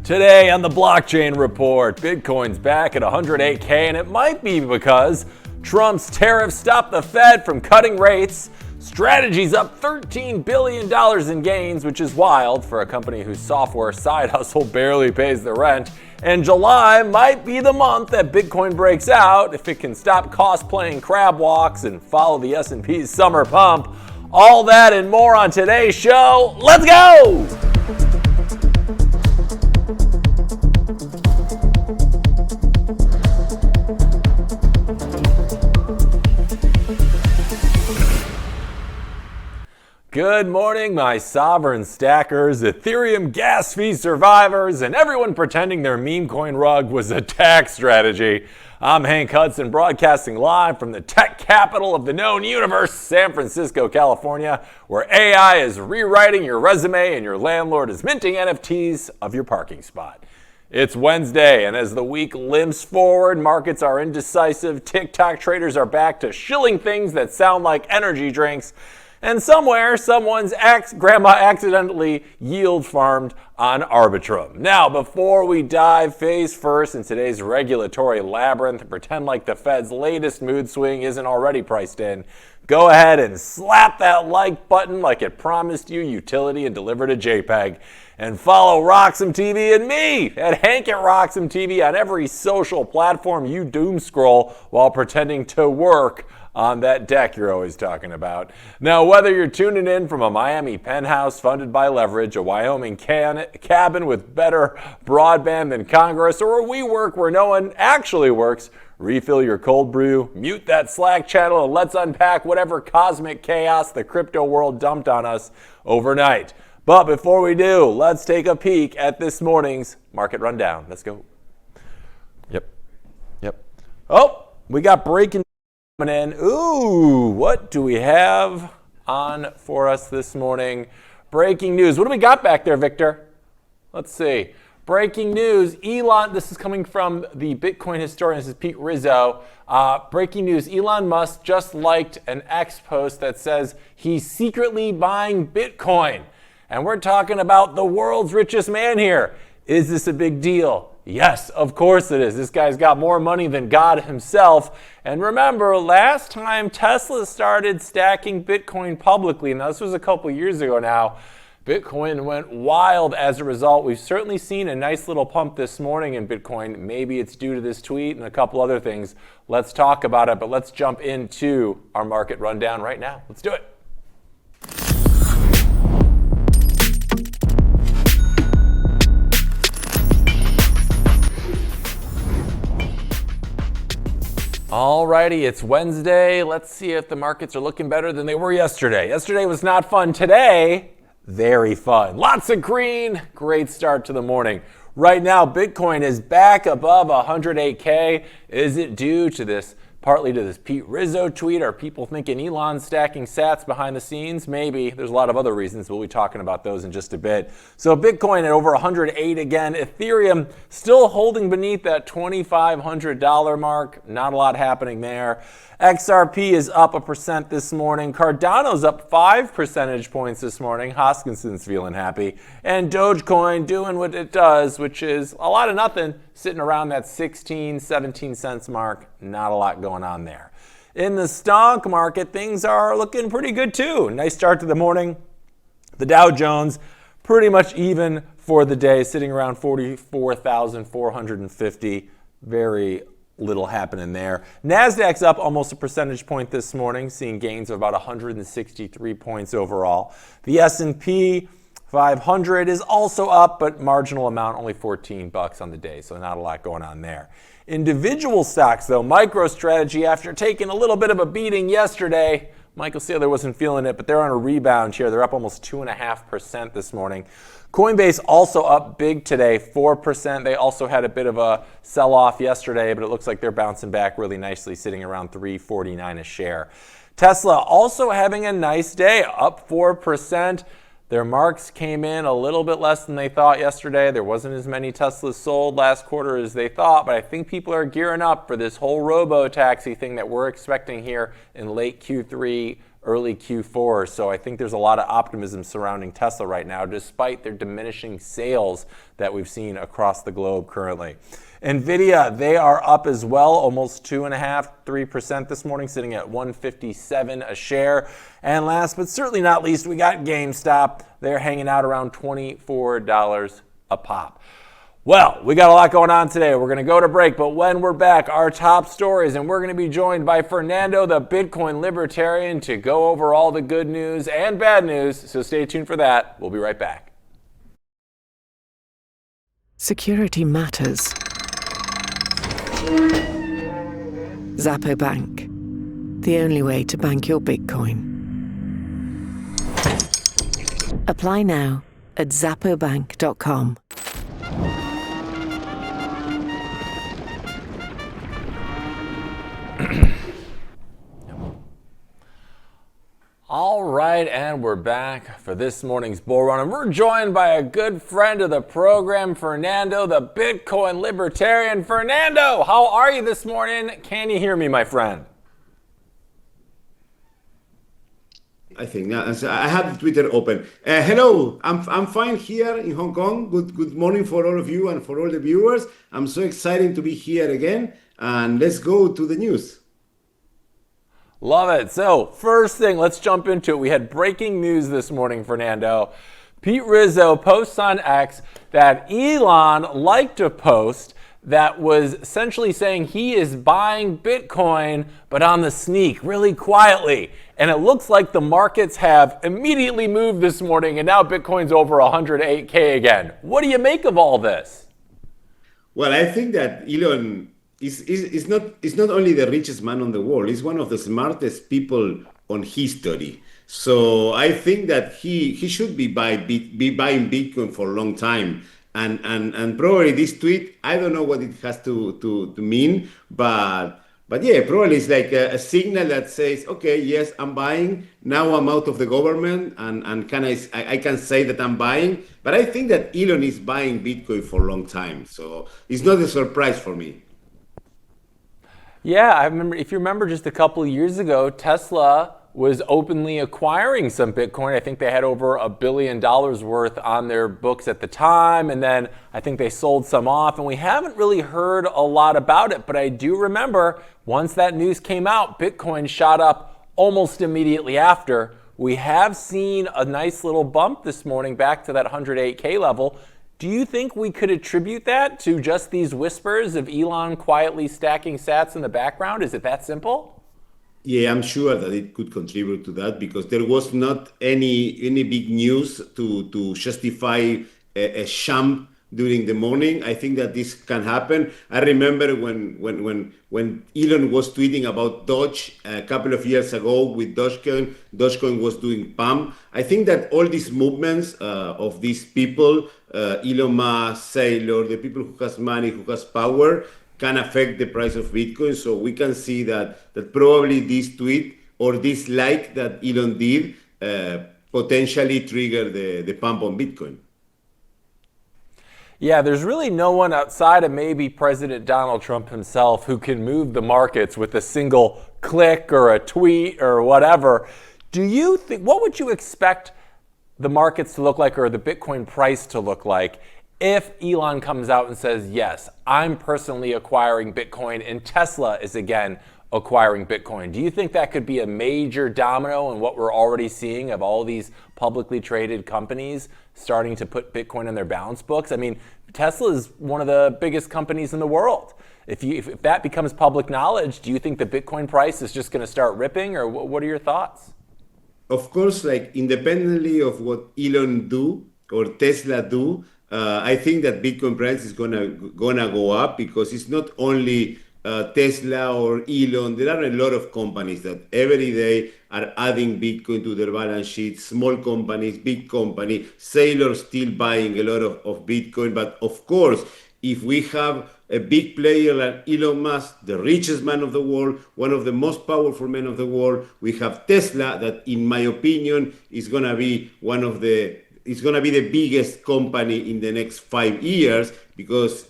Today on the Blockchain Report, Bitcoin's back at 108K, and it might be because Trump's tariffs stopped the Fed from cutting rates. Strategy's up $13 billion in gains, which is wild for a company whose software side hustle barely pays the rent. And July might be the month that Bitcoin breaks out if it can stop cosplaying crab walks and follow the S&P's summer pump. All that and more on today's show. Let's go! Good morning, my sovereign stackers, Ethereum gas fee survivors, and everyone pretending their meme coin rug was a tax strategy. I'm Hank Hudson, broadcasting live from the tech capital of the known universe, San Francisco, California, where AI is rewriting your resume and your landlord is minting NFTs of your parking spot. It's Wednesday, and as the week limps forward, markets are indecisive, TikTok traders are back to shilling things that sound like energy drinks, and somewhere, someone's grandma accidentally yield farmed on Arbitrum. Now, before we dive face first in today's regulatory labyrinth and pretend like the Fed's latest mood swing isn't already priced in, go ahead and slap that like button like it promised you utility and delivered a JPEG. And follow RoxomTV and me at Hank at RoxomTV on every social platform you doom scroll while pretending to work on that deck you're always talking about. Now, whether you're tuning in from a Miami penthouse funded by leverage, a Wyoming cabin with better broadband than Congress, or a WeWork where no one actually works, refill your cold brew, mute that Slack channel, and let's unpack whatever cosmic chaos the crypto world dumped on us overnight. But before we do, let's take a peek at this morning's market rundown. Let's go. Yep. Oh, we got breaking in. Ooh, what do we have on for us this morning? Breaking news. What do we got back there, Victor? Let's see. Breaking news. Elon, this is coming from the Bitcoin historian. This is Pete Rizzo. Breaking news. Elon Musk just liked an X post that says he's secretly buying Bitcoin. And we're talking about the world's richest man here. Is this a big deal? Yes, of course it is. This guy's got more money than God himself. And remember, last time Tesla started stacking Bitcoin publicly, now this was a couple years ago now, Bitcoin went wild as a result. We've certainly seen a nice little pump this morning in Bitcoin. Maybe it's due to this tweet and a couple other things. Let's talk about it, but let's jump into our market rundown right now. Let's do it. Alrighty, it's Wednesday. Let's see if the markets are looking better than they were yesterday. Yesterday was not fun. Today, very fun. Lots of green. Great start to the morning. Right now, Bitcoin is back above 108K. Is it due to this, partly to this Pete Rizzo tweet? Are people thinking Elon's stacking sats behind the scenes? Maybe. There's a lot of other reasons. We'll be talking about those in just a bit. So Bitcoin at over 108 again. Ethereum still holding beneath that $2,500 mark. Not a lot happening there. XRP is up 1% this morning. Cardano's up 5 percentage points this morning. Hoskinson's feeling happy. And Dogecoin doing what it does, which is a lot of nothing, sitting around that 16, 17 cents mark. Not a lot going on there. In the stock market, things are looking pretty good too. Nice start to the morning. The Dow Jones pretty much even for the day, sitting around 44,450. Very little happening there. Nasdaq's up almost a percentage point this morning, seeing gains of about 163 points overall. The S&P 500 is also up, but marginal amount, only $14 on the day, so not a lot going on there. Individual stocks, though, MicroStrategy, after taking a little bit of a beating yesterday, Michael Saylor wasn't feeling it, but they're on a rebound here. They're up almost 2.5% this morning. Coinbase also up big today, 4%. They also had a bit of a sell-off yesterday, but it looks like they're bouncing back really nicely, sitting around $3.49 a share. Tesla also having a nice day, up 4%. Their marks came in a little bit less than they thought yesterday. There wasn't as many Teslas sold last quarter as they thought, but I think people are gearing up for this whole robo-taxi thing that we're expecting here in late Q3, early Q4. So I think there's a lot of optimism surrounding Tesla right now, despite their diminishing sales that we've seen across the globe currently. Nvidia, they are up as well, almost 2.5–3% this morning, sitting at $157 a share. And last but certainly not least, we got GameStop. They're hanging out around $24 a pop. Well, we got a lot going on today. We're going to go to break, but when we're back, our top stories, and we're going to be joined by Fernando, the Bitcoin libertarian, to go over all the good news and bad news. So stay tuned for that. We'll be right back. Security matters. Zappo Bank, the only way to bank your Bitcoin. Apply now at zappobank.com. All right, and we're back for this morning's bull run, and we're joined by a good friend of the program, Fernando, the Bitcoin libertarian. Fernando, how are you this morning? Can you hear me, my friend? I think I have the Twitter open. Hello, I'm fine here in Hong Kong. Good morning for all of you and for all the viewers. I'm so excited to be here again, and let's go to the news. Love it. So first thing, let's jump into it. We had breaking news this morning, Fernando. Pete Rizzo posts on X that Elon liked a post that was essentially saying he is buying Bitcoin, but on the sneak, really quietly. And it looks like the markets have immediately moved this morning, and now Bitcoin's over 108K again. What do you make of all this? Well, I think that Elon is not only the richest man on the world, he's one of the smartest people on history. So I think that he should be buying Bitcoin for a long time. And probably this tweet, I don't know what it has to mean, but yeah, probably it's like a signal that says, okay, yes, I'm buying. Now I'm out of the government, and I can say that I'm buying. But I think that Elon is buying Bitcoin for a long time, so it's not a surprise for me. Yeah, I remember. If you remember, just a couple of years ago, Tesla was openly acquiring some Bitcoin. I think they had over $1 billion worth on their books at the time, and then I think they sold some off, and we haven't really heard a lot about it. But I do remember once that news came out, Bitcoin shot up almost immediately after. We have seen a nice little bump this morning back to that 108K level. Do you think we could attribute that to just these whispers of Elon quietly stacking sats in the background? Is it that simple? Yeah, I'm sure that it could contribute to that, because there was not any big news to justify a jump during the morning. I think that this can happen. I remember when Elon was tweeting about Doge a couple of years ago with Dogecoin. Dogecoin was doing pump. I think that all these movements of these people, Elon Musk, Saylor, the people who has money, who has power, can affect the price of Bitcoin. So we can see that probably this tweet or this like that Elon did potentially trigger the pump on Bitcoin. Yeah, there's really no one outside of maybe President Donald Trump himself who can move the markets with a single click or a tweet or whatever. Do you think, what would you expect the markets to look like, or the Bitcoin price to look like, if Elon comes out and says, yes, I'm personally acquiring Bitcoin and Tesla is again acquiring Bitcoin? Do you think that could be a major domino in what we're already seeing of all these publicly traded companies starting to put Bitcoin in their balance books? I mean, Tesla is one of the biggest companies in the world. If that becomes public knowledge, do you think the Bitcoin price is just going to start ripping, or what are your thoughts? Of course, like independently of what Elon do or Tesla do, I think that Bitcoin price is gonna go up, because it's not only Tesla or Elon. There are a lot of companies that every day are adding Bitcoin to their balance sheet. Small companies, big company, Sailor still buying a lot of Bitcoin. But of course, if we have a big player like Elon Musk, the richest man of the world, one of the most powerful men of the world, we have Tesla that, in my opinion, is gonna be the biggest company in the next 5 years, because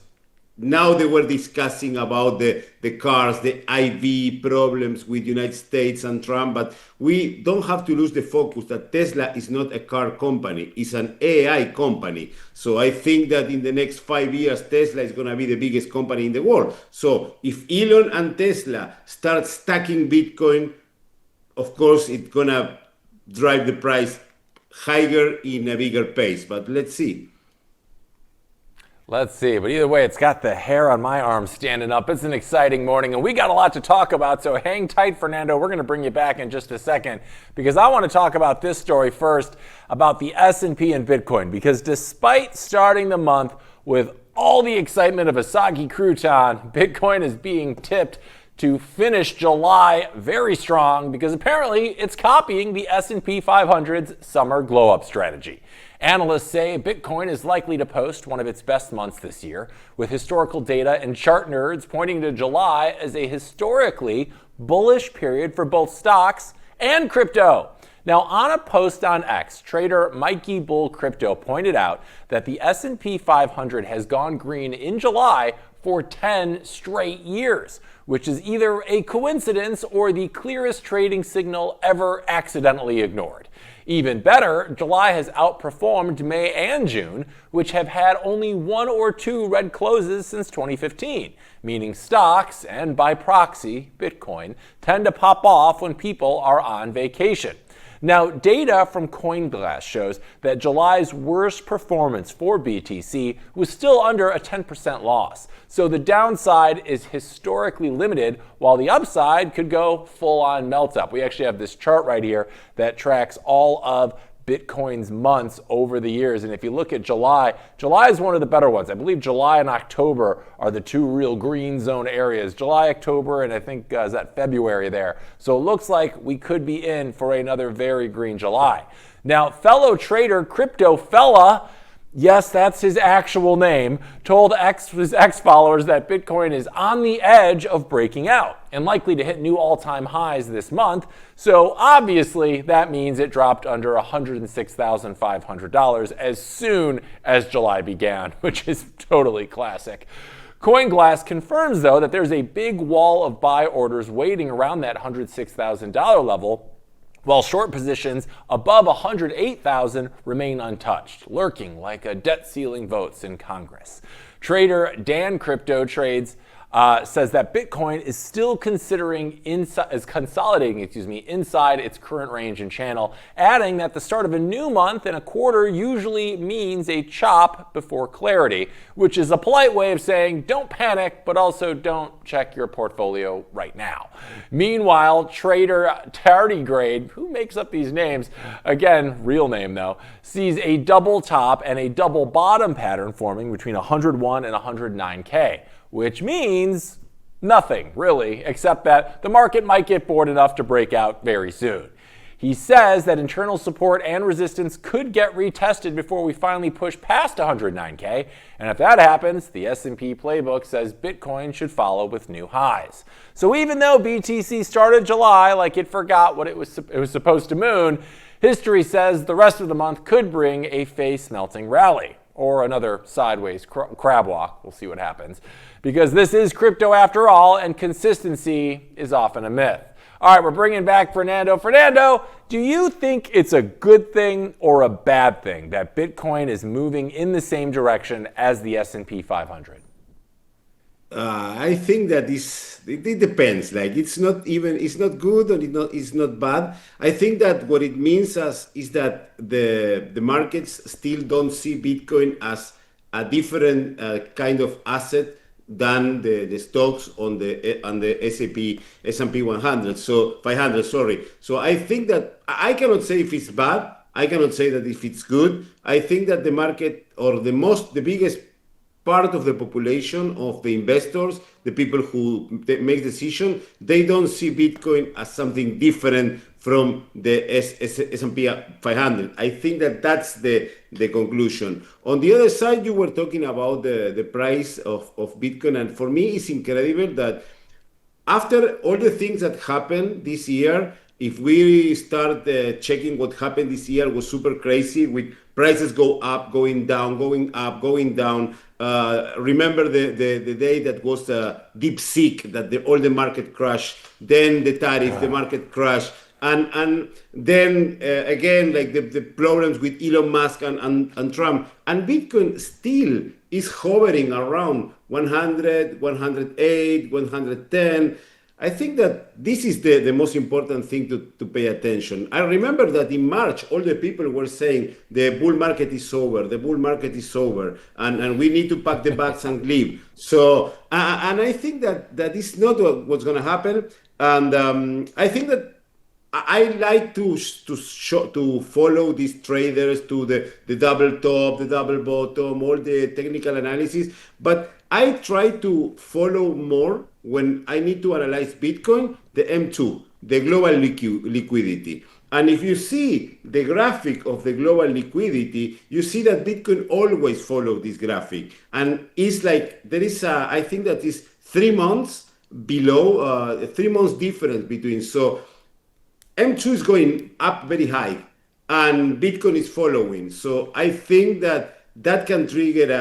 now they were discussing about the cars, the IV problems with United States and Trump, but we don't have to lose the focus that Tesla is not a car company, it's an AI company. So I think that in the next 5 years, Tesla is going to be the biggest company in the world. So if Elon and Tesla start stacking Bitcoin, of course, it's going to drive the price higher in a bigger pace, but let's see. Let's see, but either way, it's got the hair on my arm standing up. It's an exciting morning, and we got a lot to talk about, so hang tight, Fernando. We're going to bring you back in just a second, because I want to talk about this story first, about the S&P and Bitcoin, because despite starting the month with all the excitement of a soggy crouton, Bitcoin is being tipped to finish July very strong, because apparently it's copying the S&P 500's summer glow-up strategy. Analysts say Bitcoin is likely to post one of its best months this year, with historical data and chart nerds pointing to July as a historically bullish period for both stocks and crypto. Now, on a post on X, trader Mikey Bull Crypto pointed out that the S&P 500 has gone green in July for 10 straight years, which is either a coincidence or the clearest trading signal ever accidentally ignored. Even better, July has outperformed May and June, which have had only one or two red closes since 2015, meaning stocks, and by proxy, Bitcoin, tend to pop off when people are on vacation. Now, data from CoinGlass shows that July's worst performance for BTC was still under a 10% loss. So the downside is historically limited, while the upside could go full-on melt-up. We actually have this chart right here that tracks all of Bitcoin's months over the years. And if you look at July, July is one of the better ones. I believe July and October are the two real green zone areas. July, October, and I think is that February there. So it looks like we could be in for another very green July. Now, fellow trader Crypto Fella, yes, that's his actual name, told his X followers that Bitcoin is on the edge of breaking out and likely to hit new all-time highs this month. So obviously that means it dropped under $106,500 as soon as July began, which is totally classic. CoinGlass confirms, though, that there's a big wall of buy orders waiting around that $106,000 level, while short positions above 108,000 remain untouched, lurking like a debt ceiling votes in Congress. Trader Dan Crypto Trades says that Bitcoin is still consolidating inside its current range and channel, adding that the start of a new month and a quarter usually means a chop before clarity, which is a polite way of saying don't panic, but also don't check your portfolio right now. Meanwhile, trader Tardigrade, who makes up these names, again, real name though, sees a double top and a double bottom pattern forming between 101 and 109K. Which means nothing, really, except that the market might get bored enough to break out very soon. He says that internal support and resistance could get retested before we finally push past 109K, and if that happens, the S&P playbook says Bitcoin should follow with new highs. So even though BTC started July like it forgot what it was supposed to moon, history says the rest of the month could bring a face-melting rally. Or another sideways crab walk. We'll see what happens. Because this is crypto after all, and consistency is often a myth. All right, we're bringing back Fernando. Fernando, do you think it's a good thing or a bad thing that Bitcoin is moving in the same direction as the S&P 500? I think that it depends. Like it's not good or it's not bad. I think that what it means is that the markets still don't see Bitcoin as a different kind of asset than the stocks on the S&P 100. So 500. Sorry. So I think that I cannot say if it's bad. I cannot say that if it's good. I think that the market or the biggest part of the population, of the investors, the people who make decisions, they don't see Bitcoin as something different from the S&P 500. I think that that's the conclusion. On the other side, you were talking about the price of Bitcoin, and for me, it's incredible that after all the things that happened this year, if we start checking what happened this year was super crazy with prices go up, going down, going up, going down. Remember the day that was deep seek that all the market crashed, then the tariff, the market crashed. And then again, like the problems with Elon Musk and Trump. And Bitcoin still is hovering around 100, 108, 110. I think that this is the most important thing to pay attention. I remember that in March, all the people were saying the bull market is over, the bull market is over, and we need to pack the bags and leave. So, and I think that is not what's going to happen. And I think that I like to follow these traders to the double top, the double bottom, all the technical analysis. But I try to follow more when I need to analyze Bitcoin, the M2, the global liquidity. And if you see the graphic of the global liquidity, you see that Bitcoin always follow this graphic. And it's like there is I think that is 3 months below, 3 months difference between. So M2 is going up very high and Bitcoin is following. So I think that can trigger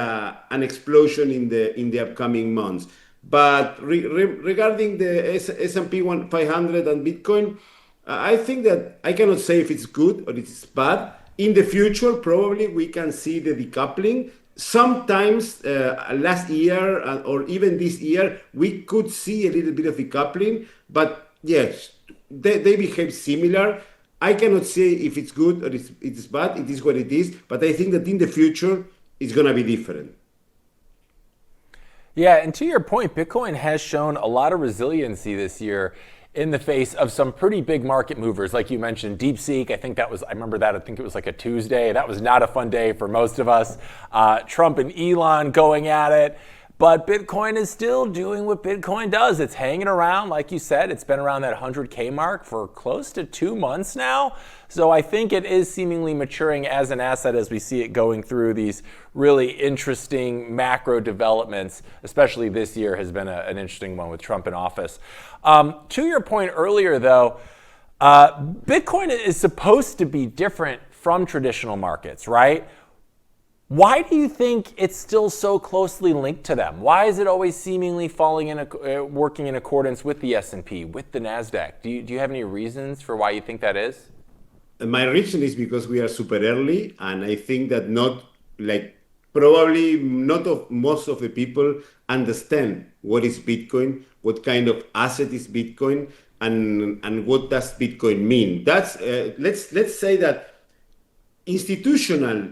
an explosion in the upcoming months. But regarding the S&P 500 and Bitcoin, I think that I cannot say if it's good or it's bad. In the future, probably we can see the decoupling. Sometimes last year or even this year, we could see a little bit of decoupling. But yes, they behave similar. I cannot say if it's good or it's bad. It is what it is. But I think that in the future, it's going to be different. Yeah, and to your point, Bitcoin has shown a lot of resiliency this year in the face of some pretty big market movers. Like you mentioned, DeepSeek, I remember that, I think it was like a Tuesday. That was not a fun day for most of us. Trump and Elon going at it. But Bitcoin is still doing what Bitcoin does. It's hanging around, like you said. It's been around that 100K mark for close to 2 months now. So I think it is seemingly maturing as an asset as we see it going through these really interesting macro developments, especially this year has been an interesting one with Trump in office. To your point earlier, though, Bitcoin is supposed to be different from traditional markets, right? Why do you think it's still so closely linked to them? Why is it always seemingly working in accordance with the S&P, with the NASDAQ? Do you have any reasons for why you think that is? My reason is because we are super early, and I think that probably not most of the people understand what is Bitcoin, what kind of asset is Bitcoin, and what does Bitcoin mean. That's let's say that institutional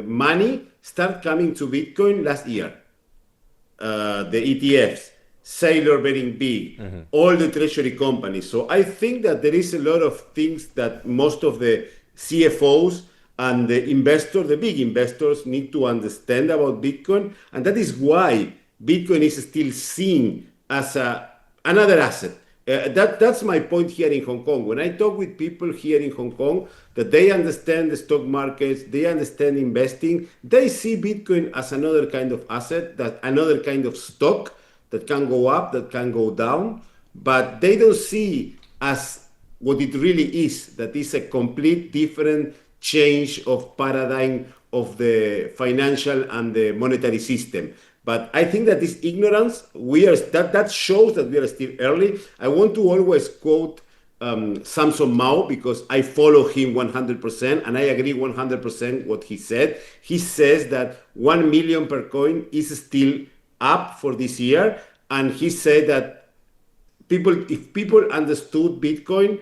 money start coming to Bitcoin last year. The ETFs, Sailor betting big, all the treasury companies. So I think that there is a lot of things that most of the CFOs and the investors, the big investors, need to understand about Bitcoin. And that is why Bitcoin is still seen as another asset. That's my point here in Hong Kong. When I talk with people here in Hong Kong, that they understand the stock markets, they understand investing, they see Bitcoin as another kind of asset, that another kind of stock that can go up, that can go down, but they don't see as what it really is, that is a complete different change of paradigm of the financial and the monetary system. But I think that this ignorance, that shows that we are still early. I want to always quote Samson Mao because I follow him 100% and I agree 100% what he said. He says that 1 million per coin is still up for this year. And he said that if people understood Bitcoin,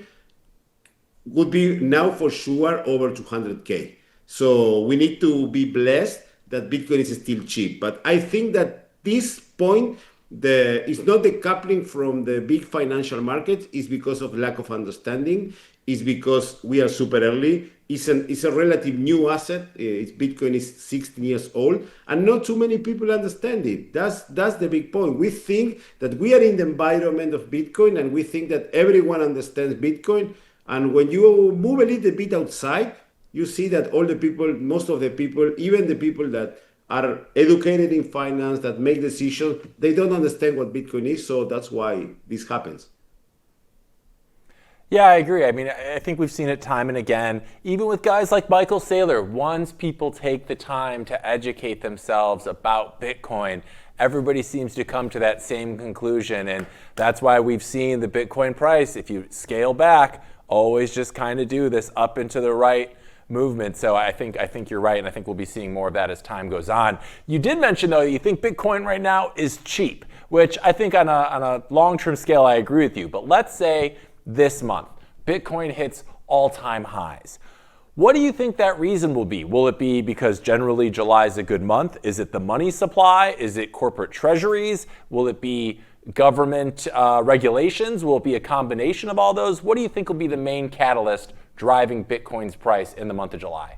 would be now for sure over 200K. So we need to be blessed that Bitcoin is still cheap. But I think that this point, it's not the coupling from the big financial markets, it's because of lack of understanding, it's because we are super early. It's a relative new asset. Bitcoin is 16 years old, and not too many people understand it. That's the big point. We think that we are in the environment of Bitcoin, and we think that everyone understands Bitcoin. And when you move a little bit outside, you see that all the people, most of the people, even the people that are educated in finance, that make decisions, they don't understand what Bitcoin is. So that's why this happens. Yeah, I agree. I mean, I think we've seen it time and again, even with guys like Michael Saylor. Once people take the time to educate themselves about Bitcoin, everybody seems to come to that same conclusion. And that's why we've seen the Bitcoin price, if you scale back, always just kind of do this up and to the right movement. So I think you're right, and I think we'll be seeing more of that as time goes on. You did mention, though, that you think Bitcoin right now is cheap, which I think on a long-term scale, I agree with you. But let's say this month, Bitcoin hits all-time highs. What do you think that reason will be? Will it be because generally July is a good month? Is it the money supply? Is it corporate treasuries? Will it be government regulations? Will it be a combination of all those? What do you think will be the main catalyst driving Bitcoin's price in the month of July?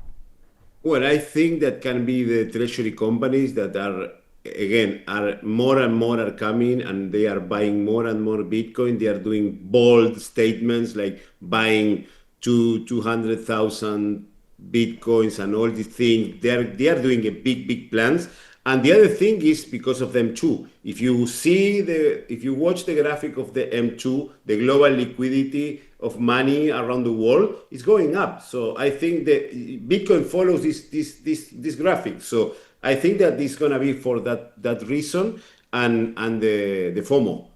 Well, I think that can be the treasury companies that are, again, are more and more are coming and they are buying more and more Bitcoin. They are doing bold statements like buying 200,000 Bitcoins and all these things. They are doing a big plans. And the other thing is because of the M2. If you watch the graphic of the M2, the global liquidity of money around the world is going up. So I think that Bitcoin follows this graphic. So I think that this is gonna be for that reason and the FOMO.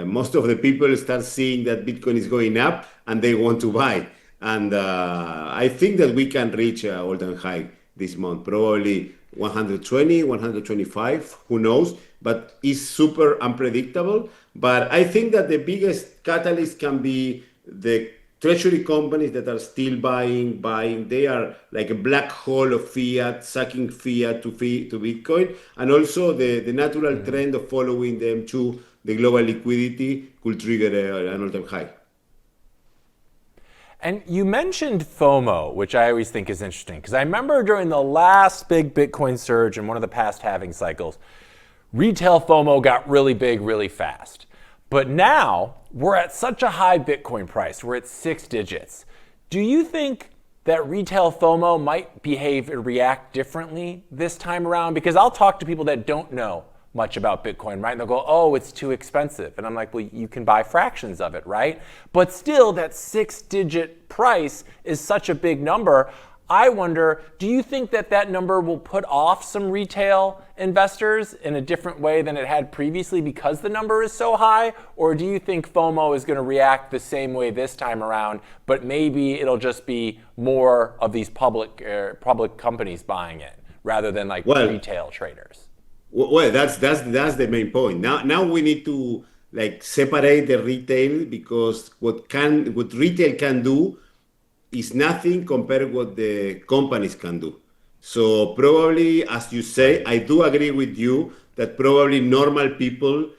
Most of the people start seeing that Bitcoin is going up and they want to buy. And I think that we can reach an all-time high this month, probably 120, 125, who knows, but it's super unpredictable. But I think that the biggest catalyst can be the treasury companies that are still buying. They are like a black hole of fiat, sucking fiat to Bitcoin. And also the natural trend of following the M2, the global liquidity, could trigger an all-time high. And you mentioned FOMO, which I always think is interesting, because I remember during the last big Bitcoin surge in one of the past halving cycles, retail FOMO got really big really fast. But now we're at such a high Bitcoin price, we're at 6 digits. Do you think that retail FOMO might behave and react differently this time around? Because I'll talk to people that don't know much about Bitcoin, right? And they'll go, oh, it's too expensive. And I'm like, well, you can buy fractions of it, right? But still, that 6-digit price is such a big number. I wonder, do you think that number will put off some retail investors in a different way than it had previously because the number is so high? Or do you think FOMO is going to react the same way this time around, but maybe it'll just be more of these public companies buying it rather than like retail traders? Well, that's the main point. Now we need to like separate the retail, because what retail can do is nothing compared to what the companies can do. So probably, as you say, I do agree with you that probably normal people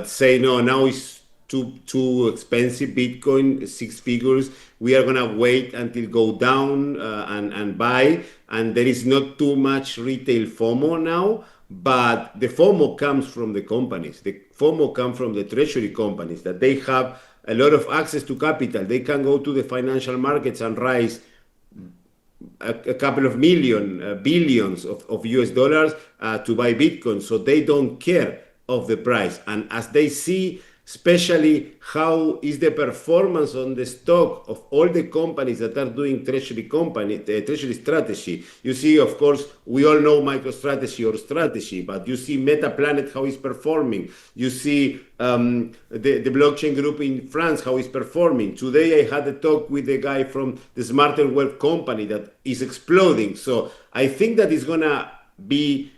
say, no, now it's too expensive, Bitcoin, 6 figures. We are gonna wait until go down and buy. And there is not too much retail FOMO now. But the FOMO comes from the companies. The FOMO comes from the treasury companies, that they have a lot of access to capital. They can go to the financial markets and raise a couple of billions of US dollars to buy Bitcoin. So they don't care of the price. And as they see, especially how is the performance on the stock of all the companies that are doing treasury strategy. You see, of course, we all know MicroStrategy or strategy, but you see MetaPlanet, how it's performing. You see the blockchain group in France, how it's performing. Today, I had a talk with a guy from the Smarter Wealth company that is exploding. So I think that it's gonna be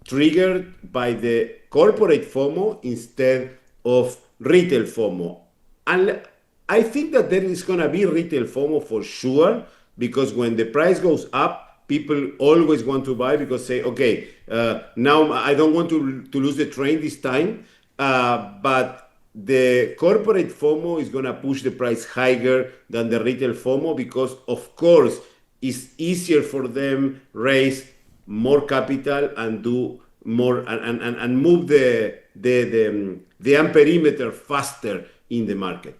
triggered by the corporate FOMO instead of retail FOMO. And I think that there is going to be retail FOMO for sure, because when the price goes up, people always want to buy because say, okay, now I don't want to lose the train this time, but the corporate FOMO is going to push the price higher than the retail FOMO, because of course it's easier for them raise more capital and do more and move the perimeter faster in the market.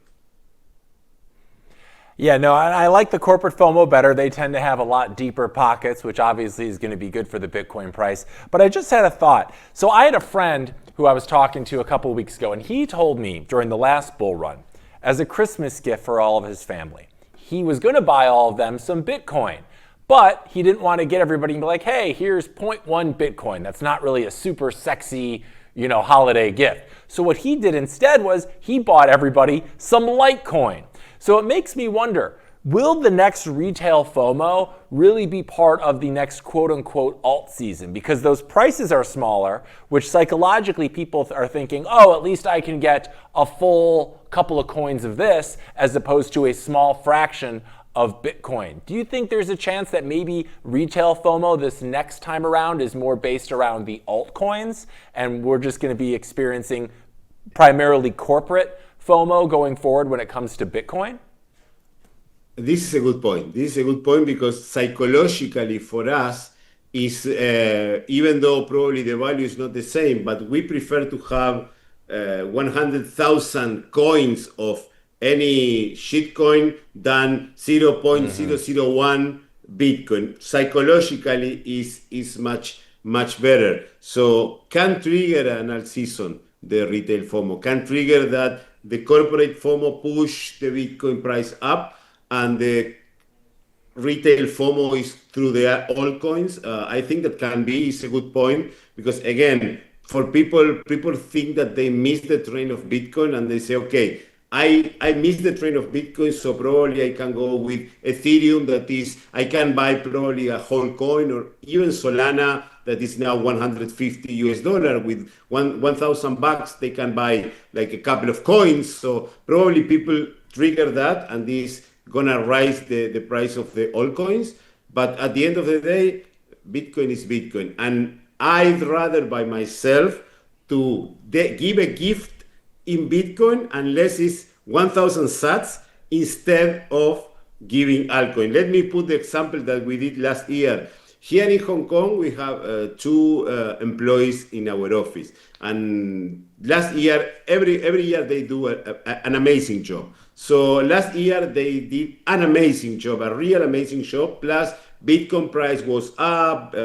Yeah, no, I like the corporate FOMO better. They tend to have a lot deeper pockets, which obviously is going to be good for the Bitcoin price. But I just had a thought. So I had a friend who I was talking to a couple of weeks ago, and he told me during the last bull run, as a Christmas gift for all of his family. He was going to buy all of them some Bitcoin, but he didn't want to get everybody and be like, hey, here's 0.1 Bitcoin. That's not really a super sexy, holiday gift. So what he did instead was he bought everybody some Litecoin. So it makes me wonder, will the next retail FOMO really be part of the next quote unquote alt season? Because those prices are smaller, which psychologically people are thinking, oh, at least I can get a full couple of coins of this as opposed to a small fraction of Bitcoin. Do you think there's a chance that maybe retail FOMO this next time around is more based around the altcoins and we're just going to be experiencing primarily corporate FOMO going forward when it comes to Bitcoin? This is a good point. This is a good point because psychologically for us, is even though probably the value is not the same, but we prefer to have 100,000 coins of any shitcoin than 0.001 Bitcoin. Psychologically is much better. So can trigger an alt season, the retail FOMO, can trigger that the corporate FOMO push the Bitcoin price up, and the retail FOMO is through the altcoins. I think that can be, is a good point, because again, for people think that they miss the train of Bitcoin and they say, okay, I missed the train of Bitcoin, so probably I can go with Ethereum, that is, I can buy probably a whole coin, or even Solana that is now $150 US. With $1,000, they can buy like a couple of coins. So probably people trigger that, and this gonna rise the price of the altcoins. But at the end of the day, Bitcoin is Bitcoin, and I'd rather by myself to give a gift in Bitcoin unless it's 1,000 sats instead of giving altcoin. Let me put the example that we did last year. Here in Hong Kong, we have two employees in our office, and last year, every year they do an amazing job. So last year they did an amazing job, a real amazing job. Plus, Bitcoin price was up,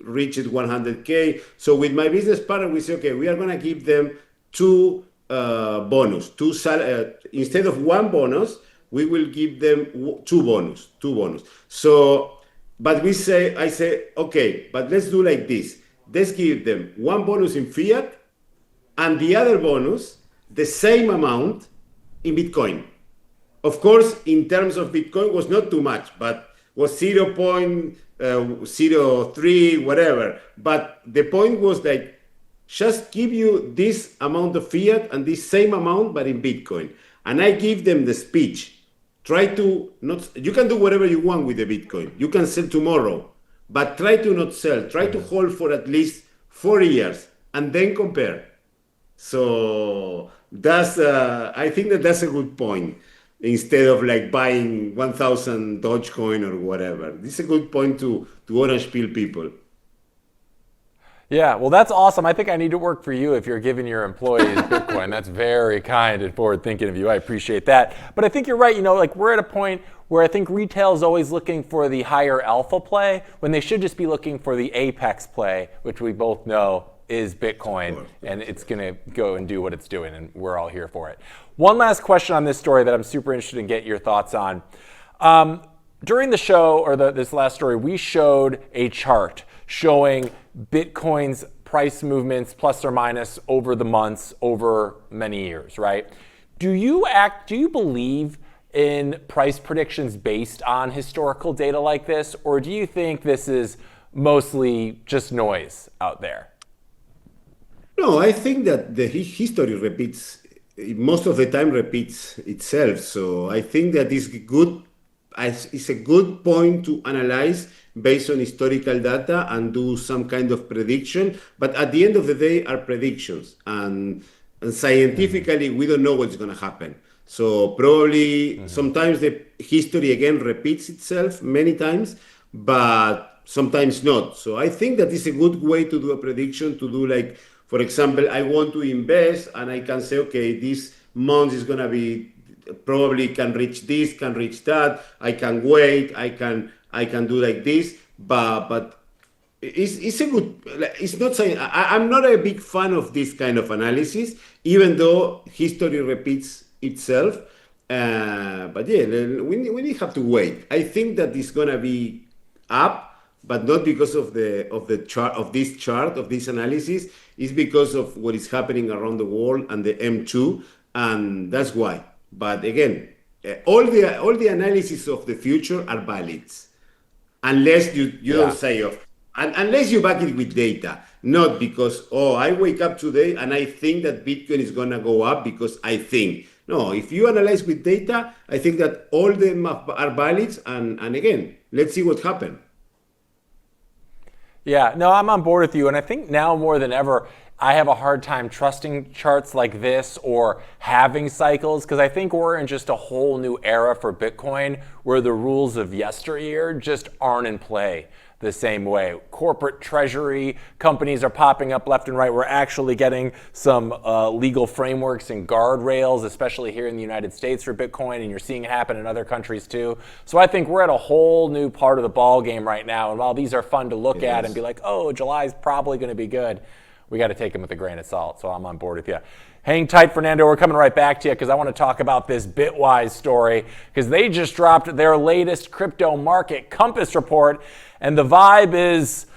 reached 100K. So with my business partner, we say, okay, we are gonna give them two bonus, instead of one bonus, we will give them two bonus. So, but I say, okay, but let's do like this. Let's give them one bonus in fiat and the other bonus, the same amount in Bitcoin. Of course, in terms of Bitcoin, was not too much, but was 0.03, whatever. But the point was like, just give you this amount of fiat and this same amount, but in Bitcoin. And I give them the speech. Try to not, you can do whatever you want with the Bitcoin. You can sell tomorrow, but try to not sell. Try to hold for at least 4 years and then compare. So that's, I think that's a good point. Instead of like buying 1,000 Dogecoin or whatever. This is a good point to orange peel people. Yeah, well, that's awesome. I think I need to work for you if you're giving your employees Bitcoin. That's very kind and forward thinking of you. I appreciate that. But I think you're right. Like we're at a point where I think retail is always looking for the higher alpha play when they should just be looking for the apex play, which we both know is Bitcoin, and it's going to go and do what it's doing, and we're all here for it. One last question on this story that I'm super interested in getting your thoughts on. During the show, or this last story, we showed a chart showing Bitcoin's price movements plus or minus over the months, over many years, right? Do you believe in price predictions based on historical data like this, or do you think this is mostly just noise out there? No, I think that the history most of the time repeats itself. So I think that it's a good point to analyze based on historical data and do some kind of prediction. But at the end of the day, are predictions, and scientifically, we don't know what's going to happen. So probably sometimes the history again repeats itself many times, but sometimes not. So I think that is a good way to do a prediction, to do like, for example, I want to invest and I can say, okay, this month is going to be, probably can reach this, can reach that. I can wait, I can do like this, but it's a good, it's not saying, I'm not a big fan of this kind of analysis, even though history repeats itself. But yeah, we have to wait. I think that it's gonna be up, but not because of the chart of this chart of this analysis. It's because of what is happening around the world and the M2, and that's why. But again, all the analysis of the future are valid unless you don't Yeah. say off, and unless you back it with data, not because, oh, I wake up today and I think that Bitcoin is gonna go up because I think. No, if you analyze with data, I think that all them are valid, and again, let's see what happens. Yeah, no, I'm on board with you. And I think now more than ever, I have a hard time trusting charts like this or having cycles because I think we're in just a whole new era for Bitcoin where the rules of yesteryear just aren't in play the same way. Corporate treasury companies are popping up left and right. We're actually getting some legal frameworks and guardrails, especially here in the United States for Bitcoin, and you're seeing it happen in other countries too. So I think we're at a whole new part of the ball game right now. And while these are fun to look at and be like, oh, July's probably going to be good, we got to take them with a grain of salt. So I'm on board with you. Hang tight, Fernando. We're coming right back to you because I want to talk about this Bitwise story because they just dropped their latest crypto market compass report. And the vibe is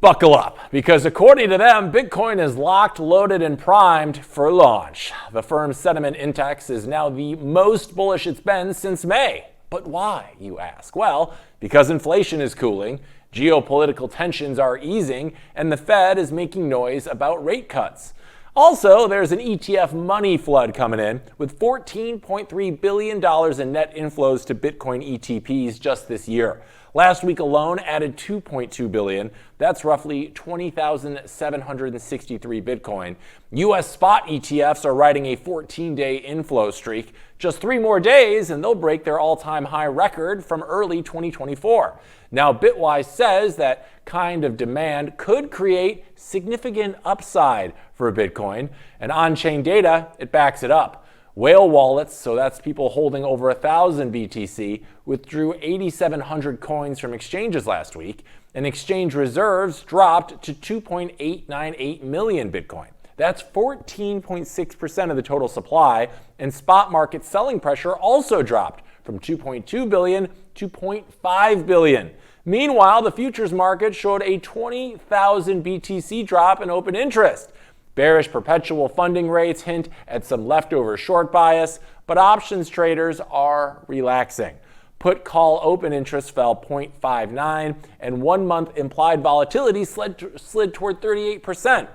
buckle up because according to them, Bitcoin is locked, loaded, and primed for launch. The firm's sentiment index is now the most bullish it's been since May. But why, you ask? Well, because inflation is cooling, geopolitical tensions are easing, and the Fed is making noise about rate cuts. Also, there's an ETF money flood coming in with $14.3 billion in net inflows to Bitcoin ETPs just this year. Last week alone added $2.2 billion. That's roughly 20,763 Bitcoin. US spot ETFs are riding a 14-day inflow streak. Just 3 more days and they'll break their all-time high record from early 2024. Now, Bitwise says that kind of demand could create significant upside for Bitcoin, and on-chain data, it backs it up. Whale wallets, so that's people holding over 1,000 BTC, withdrew 8,700 coins from exchanges last week, and exchange reserves dropped to 2.898 million Bitcoin. That's 14.6% of the total supply, and spot market selling pressure also dropped from 2.2 billion to 0.5 billion. Meanwhile, the futures market showed a 20,000 BTC drop in open interest. Bearish perpetual funding rates hint at some leftover short bias, but options traders are relaxing. Put call open interest fell 0.59, and 1 month implied volatility slid toward 38%,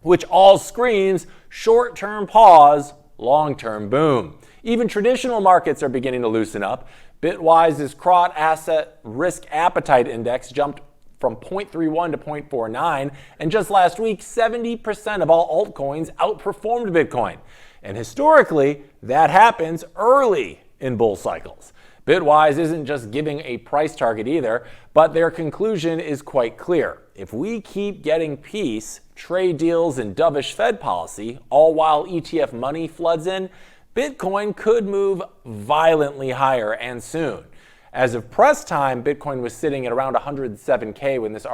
which all screams short-term pause, long-term boom. Even traditional markets are beginning to loosen up. Bitwise's CROT Asset Risk Appetite Index jumped from 0.31 to 0.49, and just last week, 70% of all altcoins outperformed Bitcoin. And historically, that happens early in bull cycles. Bitwise isn't just giving a price target either, but their conclusion is quite clear. If we keep getting peace, trade deals, and dovish Fed policy, all while ETF money floods in, Bitcoin could move violently higher and soon. As of press time, Bitcoin was sitting at around 107K when this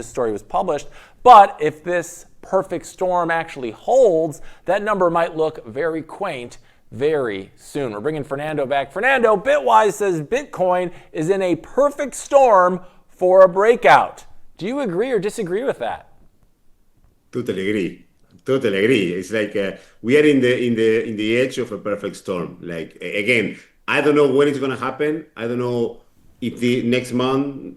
story was published. But if this perfect storm actually holds, that number might look very quaint very soon. We're bringing Fernando back. Fernando, Bitwise says Bitcoin is in a perfect storm for a breakout. Do you agree or disagree with that? Totally agree. Totally agree. It's like we are in the edge of a perfect storm. Like again, I don't know when it's gonna happen. I don't know if the next month,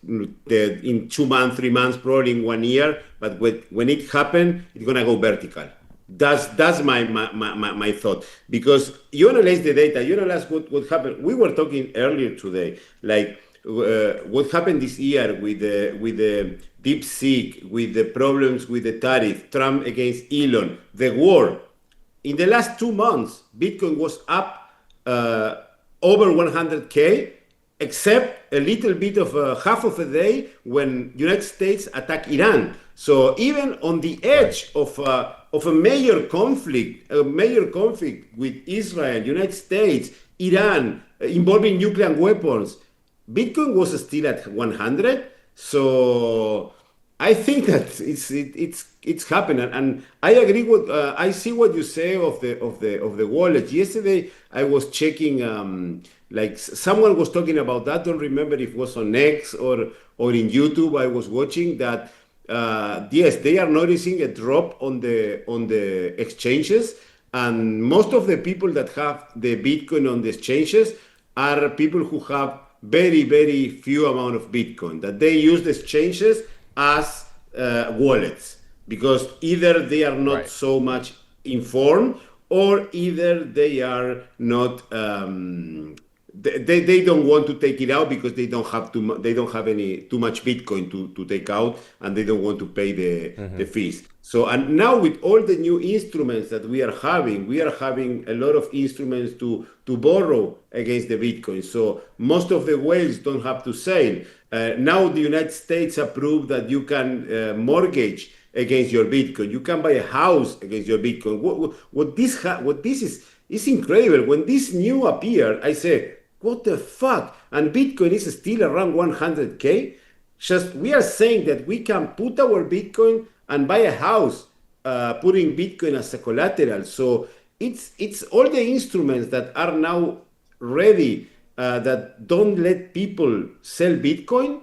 in 2 months, 3 months, probably in 1 year. But when it happens, it's gonna go vertical. That's my thought. Because you analyze the data, you analyze what happened. We were talking earlier today, like what happened this year with the DeepSeek, with the problems with the tariff, Trump against Elon, the war. In the last 2 months, Bitcoin was up over 100K, except a little bit of half of a day when United States attacked Iran. So even on the edge of a major conflict with Israel, United States, Iran, involving nuclear weapons, Bitcoin was still at 100. So I think that it's happening, and I agree with I see what you say of the wallet. Yesterday I was checking, like someone was talking about that. Don't remember if it was on X or in YouTube. I was watching that. Yes, they are noticing a drop on the exchanges, and most of the people that have the Bitcoin on the exchanges are people who have very few amount of Bitcoin, that they use the exchanges as wallets, because either they are not Right. so much informed, or either they are not they don't want to take it out because they don't have any too much Bitcoin to take out, and they don't want to pay the fees. So, and now with all the new instruments that we are having a lot of instruments to borrow against the Bitcoin. So most of the whales don't have to sell. Now the United States approved that you can mortgage against your Bitcoin. You can buy a house against your Bitcoin. What this is incredible. When this new appeared, I said, what the fuck? And Bitcoin is still around 100K. Just we are saying that we can put our Bitcoin and buy a house, putting Bitcoin as a collateral. So it's all the instruments that are now ready, that don't let people sell Bitcoin,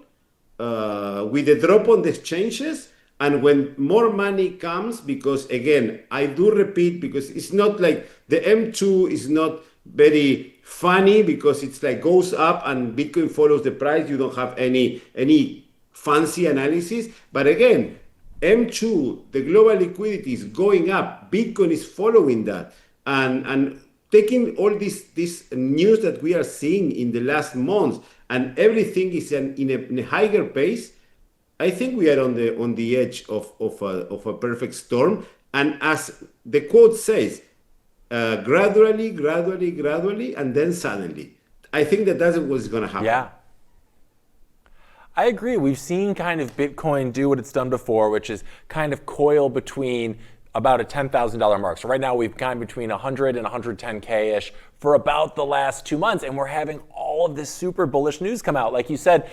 with the drop on the exchanges. And when more money comes, because again, I do repeat, because it's not like the M2 is not very funny, because it's like goes up and Bitcoin follows the price. You don't have any fancy analysis. But again, M2, the global liquidity is going up. Bitcoin is following that. And taking all this news that we are seeing in the last months, and everything is in a higher pace. I think we are on the edge of a perfect storm. And as the quote says, gradually, and then suddenly. I think that's what's going to happen. Yeah. I agree. We've seen kind of Bitcoin do what it's done before, which is kind of coil between about a $10,000 mark. So right now we've kind of between 100 and 110K-ish for about the last 2 months. And we're having all of this super bullish news come out. Like you said,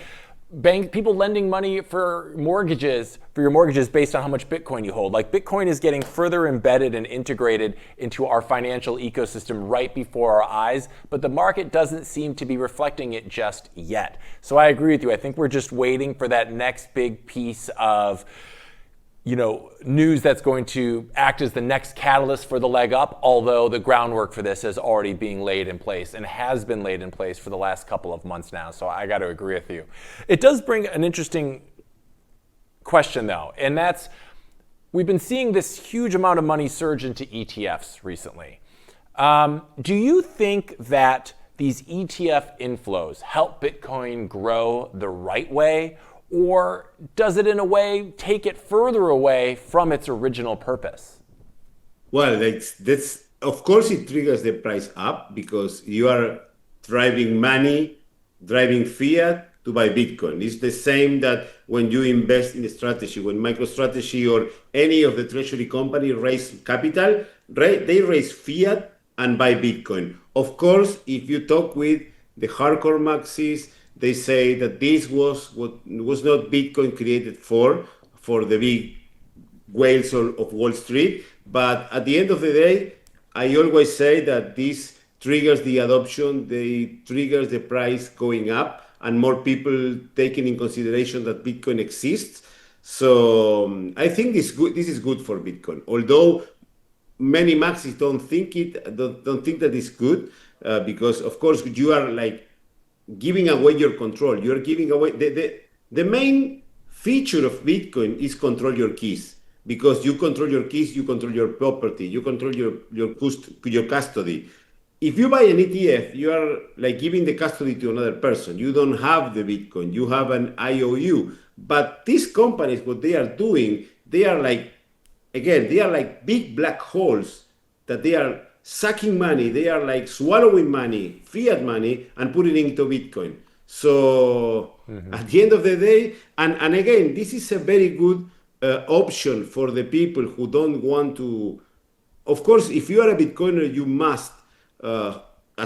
people lending money for your mortgages based on how much Bitcoin you hold. Like Bitcoin is getting further embedded and integrated into our financial ecosystem right before our eyes, but the market doesn't seem to be reflecting it just yet. So I agree with you. I think we're just waiting for that next big piece of news that's going to act as the next catalyst for the leg up, although the groundwork for this is already being laid in place and has been laid in place for the last couple of months now. So I got to agree with you. It does bring an interesting question though, and that's, we've been seeing this huge amount of money surge into ETFs recently. Do you think that these ETF inflows help Bitcoin grow the right way? Or does it in a way take it further away from its original purpose? Well, that's of course it triggers the price up, because you are driving money, driving fiat to buy Bitcoin. It's the same that when you invest in a strategy, when MicroStrategy or any of the treasury company raise capital, right? They raise fiat and buy Bitcoin. Of course, if you talk with the hardcore maxis, they say that this was what was not Bitcoin created for the big whales of Wall Street. But at the end of the day, I always say that this triggers the adoption, they triggers the price going up, and more people taking in consideration that Bitcoin exists. So I think this is good for Bitcoin. Although many maxis don't think that it's good, because of course you are like giving away your control. You're giving away the main feature of Bitcoin is control your keys, because you control your keys, you control your property, you control your custody. If you buy an ETF, you are like giving the custody to another person. You don't have the Bitcoin, you have an IOU. But these companies, what they are doing, they are like big black holes that they are sucking money. They are like swallowing money, fiat money, and putting it into Bitcoin. So at the end of the day, and again, this is a very good option for the people who don't want to. Of course, if you are a Bitcoiner, you must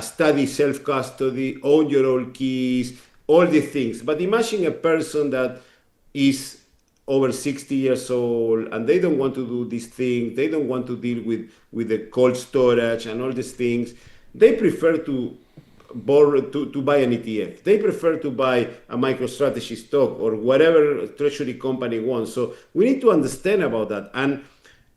study self-custody, own your own keys, all these things. But imagine a person that is over 60 years old, and they don't want to do these things. They don't want to deal with the cold storage and all these things. They prefer to borrow to buy an ETF. They prefer to buy a MicroStrategy stock or whatever treasury company wants. So we need to understand about that. And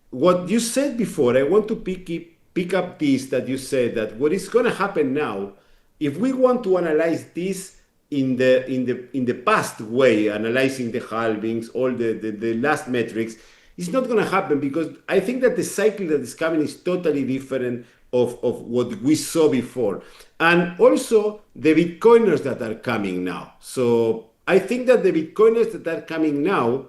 what you said before, I want to pick up this that you said, that what is going to happen now, if we want to analyze this in the past way, analyzing the halvings, all the last metrics, it's not going to happen, because I think that the cycle that is coming is totally different of what we saw before. And also the Bitcoiners that are coming now. So I think that the Bitcoiners that are coming now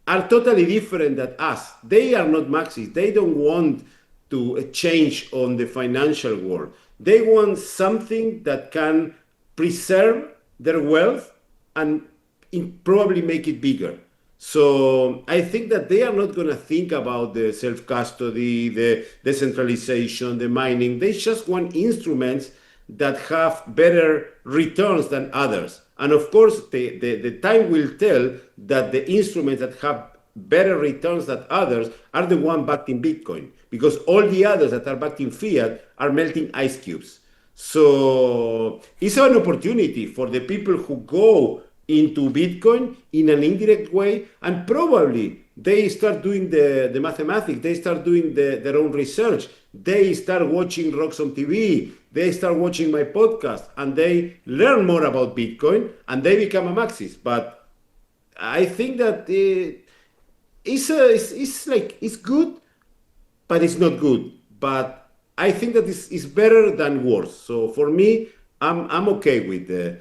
are totally different than us. They are not maxis. They don't want to change on the financial world. They want something that can preserve their wealth and probably make it bigger. So I think that they are not going to think about the self-custody, the decentralization, the mining. They just want instruments that have better returns than others. And of course, the time will tell that the instruments that have better returns than others are the ones backed in Bitcoin, because all the others that are backed in fiat are melting ice cubes. So it's an opportunity for the people who go into Bitcoin in an indirect way, and probably they start doing the mathematics, they start doing their own research, they start watching RoxomTV, they start watching my podcast, and they learn more about Bitcoin, and they become a maxis. But I think that it's good, but it's not good. But I think that it's better than worse. So for me, I'm okay with the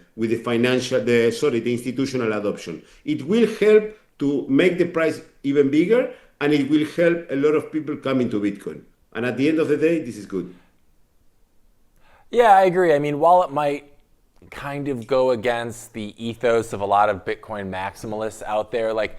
institutional adoption. It will help to make the price even bigger, and it will help a lot of people come into Bitcoin. And at the end of the day, this is good. Yeah, I agree. I mean, while it might kind of go against the ethos of a lot of Bitcoin maximalists out there, like,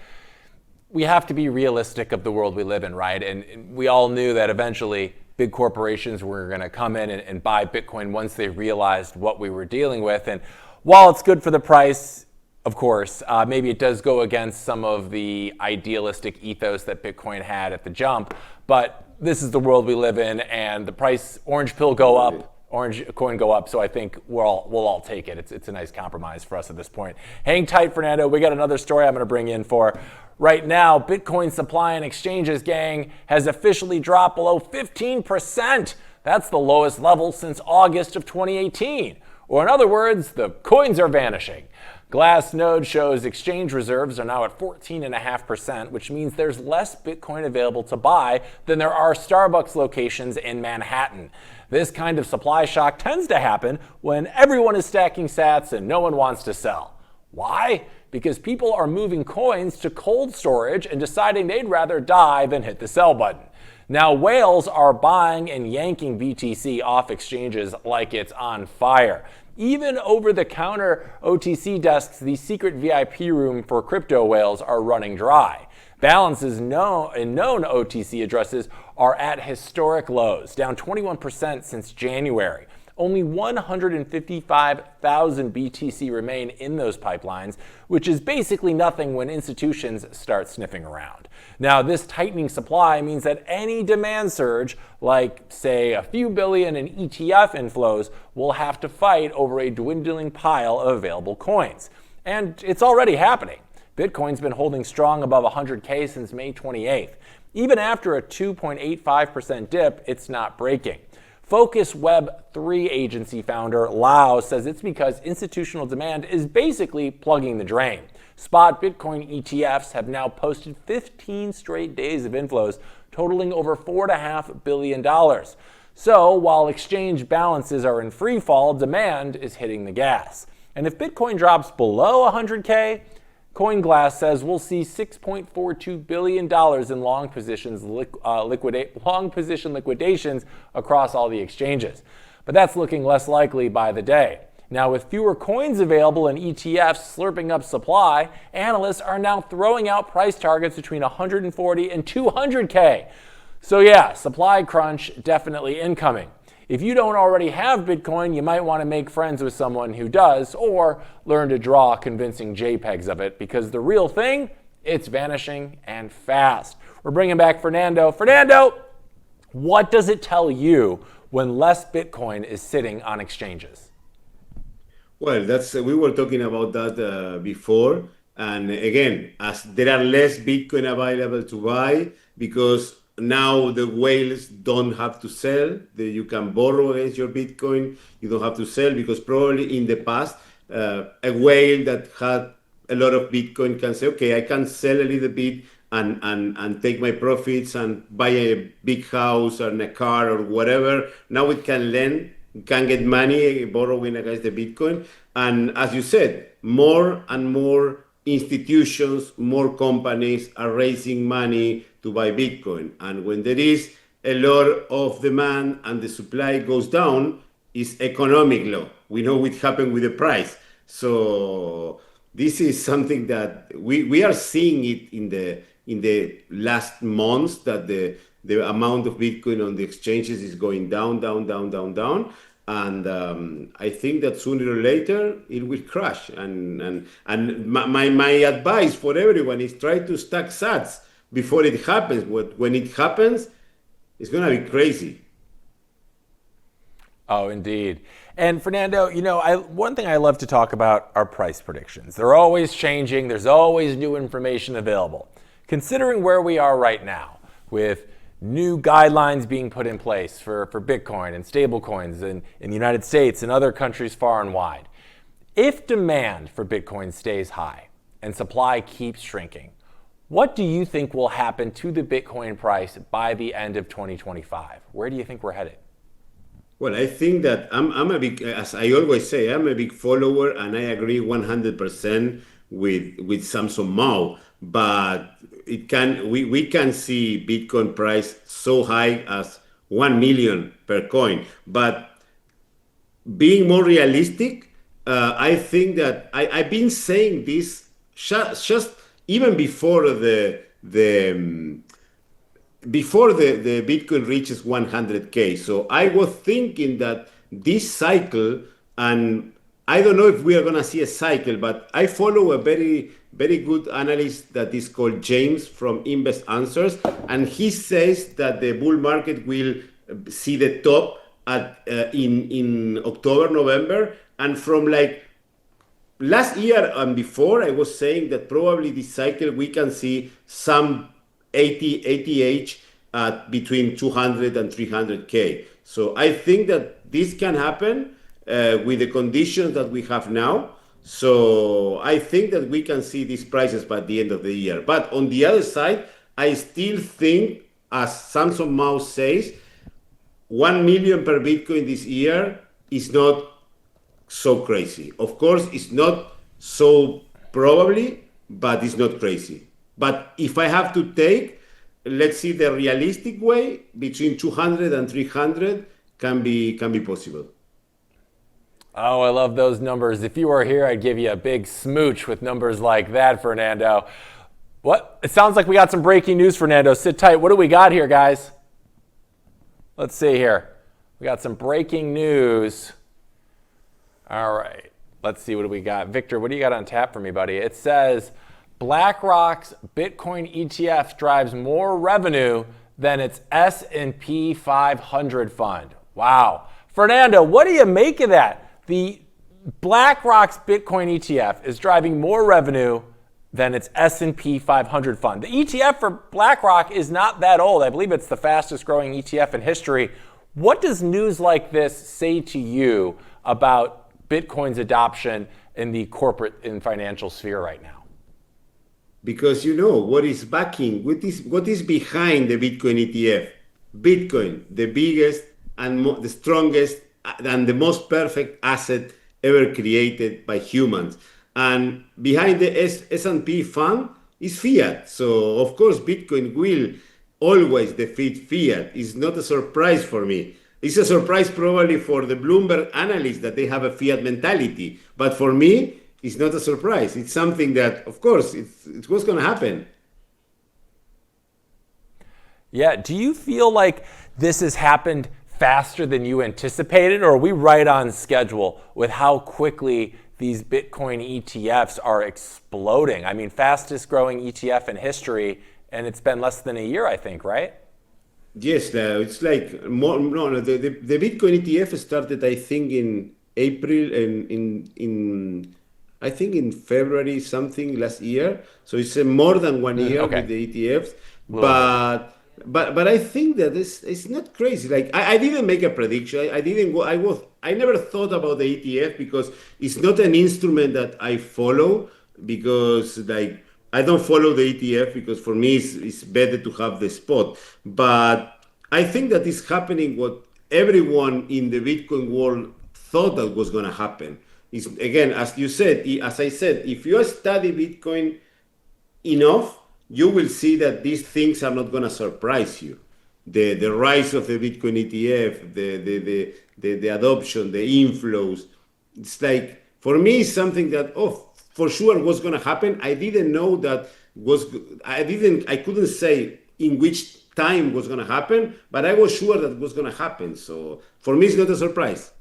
we have to be realistic of the world we live in, right? And we all knew that eventually big corporations were going to come in and buy Bitcoin once they realized what we were dealing with. And while it's good for the price, of course, maybe it does go against some of the idealistic ethos that Bitcoin had at the jump. But this is the world we live in, and the price, orange pill go up, orange coin go up. So I think we'll all take it. It's a nice compromise for us at this point. Hang tight, Fernando. We got another story I'm going to bring in for. Right now, Bitcoin supply and exchanges, gang, has officially dropped below 15%. That's the lowest level since August of 2018. Or in other words, the coins are vanishing. Glassnode shows exchange reserves are now at 14.5%, which means there's less Bitcoin available to buy than there are Starbucks locations in Manhattan. This kind of supply shock tends to happen when everyone is stacking sats and no one wants to sell. Why? Because people are moving coins to cold storage and deciding they'd rather die than hit the sell button. Now, whales are buying and yanking BTC off exchanges like it's on fire. Even over-the-counter OTC desks, the secret VIP room for crypto whales, are running dry. Balances in known OTC addresses are at historic lows, down 21% since January. Only 155,000 BTC remain in those pipelines, which is basically nothing when institutions start sniffing around. Now, this tightening supply means that any demand surge, like, say, a few billion in ETF inflows, will have to fight over a dwindling pile of available coins. And it's already happening. Bitcoin's been holding strong above 100K since May 28th. Even after a 2.85% dip, it's not breaking. Focus Web3 agency founder Lau says it's because institutional demand is basically plugging the drain. Spot Bitcoin ETFs have now posted 15 straight days of inflows, totaling over $4.5 billion. So while exchange balances are in free fall, demand is hitting the gas. And if Bitcoin drops below 100K, CoinGlass says we'll see $6.42 billion in long position liquidations across all the exchanges. But that's looking less likely by the day. Now, with fewer coins available and ETFs slurping up supply, analysts are now throwing out price targets between 140 and 200K. So yeah, supply crunch definitely incoming. If you don't already have Bitcoin, you might want to make friends with someone who does, or learn to draw convincing JPEGs of it, because the real thing, it's vanishing and fast. We're bringing back Fernando. Fernando, what does it tell you when less Bitcoin is sitting on exchanges? Well, that's we were talking about that before. And again, as there are less Bitcoin available to buy, because now the whales don't have to sell. You can borrow against your Bitcoin. You don't have to sell, because probably in the past, a whale that had a lot of Bitcoin can say, okay, I can sell a little bit and take my profits and buy a big house or a car or whatever. Now it can lend, can get money borrowing against the Bitcoin. And as you said, more and more institutions, more companies are raising money to buy Bitcoin. And when there is a lot of demand and the supply goes down, it's economic law. We know what happened with the price. So this is something that we are seeing it in the last months, that the amount of Bitcoin on the exchanges is going down, down, down, down, down. And I think that sooner or later it will crash. And my advice for everyone is try to stack sats before it happens. When it happens, it's going to be crazy. Oh, indeed. And Fernando, one thing I love to talk about are price predictions. They're always changing. There's always new information available. Considering where we are right now, with new guidelines being put in place for Bitcoin and stablecoins in the United States and other countries far and wide, if demand for Bitcoin stays high and supply keeps shrinking, what do you think will happen to the Bitcoin price by the end of 2025? Where do you think we're headed? Well, I think that I'm a big, as I always say, I'm a big follower, and I agree 100% with Samson Mao. But we can see Bitcoin price so high as 1 million per coin. But being more realistic, I think that I've been saying this just even before the Bitcoin reaches 100K. So I was thinking that this cycle, and I don't know if we are going to see a cycle, but I follow a very, very good analyst that is called James from Invest Answers. And he says that the bull market will see the top in October, November. And from like last year and before, I was saying that probably this cycle we can see some 80 at between 200 and 300K. So I think that this can happen with the conditions that we have now. So I think that we can see these prices by the end of the year. But on the other side, I still think, as Samson Mao says, 1 million per Bitcoin this year is not so crazy. Of course, it's not so probably, but it's not crazy. But if I have to take, let's see, the realistic way, between 200 and 300 can be possible. Oh, I love those numbers. If you were here, I'd give you a big smooch with numbers like that, Fernando. What? It sounds like we got some breaking news, Fernando. Sit tight. What do we got here, guys? Let's see here. We got some breaking news. All right. Let's see, what do we got? Victor, what do you got on tap for me, buddy? It says BlackRock's Bitcoin ETF drives more revenue than its S&P 500 fund. Wow. Fernando, what do you make of that? The BlackRock's Bitcoin ETF is driving more revenue than its S&P 500 fund. The ETF for BlackRock is not that old. I believe it's the fastest growing ETF in history. What does news like this say to you about Bitcoin's adoption in the corporate and financial sphere right now? Because what is backing, what is behind the Bitcoin ETF? Bitcoin, the biggest and the strongest and the most perfect asset ever created by humans. And behind the S&P fund is fiat. So of course, Bitcoin will always defeat fiat. It's not a surprise for me. It's a surprise probably for the Bloomberg analysts that they have a fiat mentality. But for me, it's not a surprise. It's something that, of course, it's what's going to happen. Yeah. Do you feel like this has happened faster than you anticipated, or are we right on schedule with how quickly these Bitcoin ETFs are exploding? I mean, fastest growing ETF in history, and it's been less than a year, I think, right? Yes, it's like more. No, the Bitcoin ETF started, I think, in April and in I think in February something last year. So it's more than 1 year Okay. with the ETFs. Little bit. But I think that it's not crazy. Like I didn't make a prediction. I didn't go. I never thought about the ETF because it's not an instrument that I follow, because like I don't follow the ETF because for me it's better to have the spot. But I think that is happening what everyone in the Bitcoin world thought that was going to happen. Is again, as you said, as I said, if you study Bitcoin enough, you will see that these things are not going to surprise you. The rise of the Bitcoin ETF, the adoption, the inflows. It's like, for me, it's something that, for sure was going to happen. I didn't know that I couldn't say in which time was going to happen, but I was sure that was going to happen. So for me, it's not a surprise.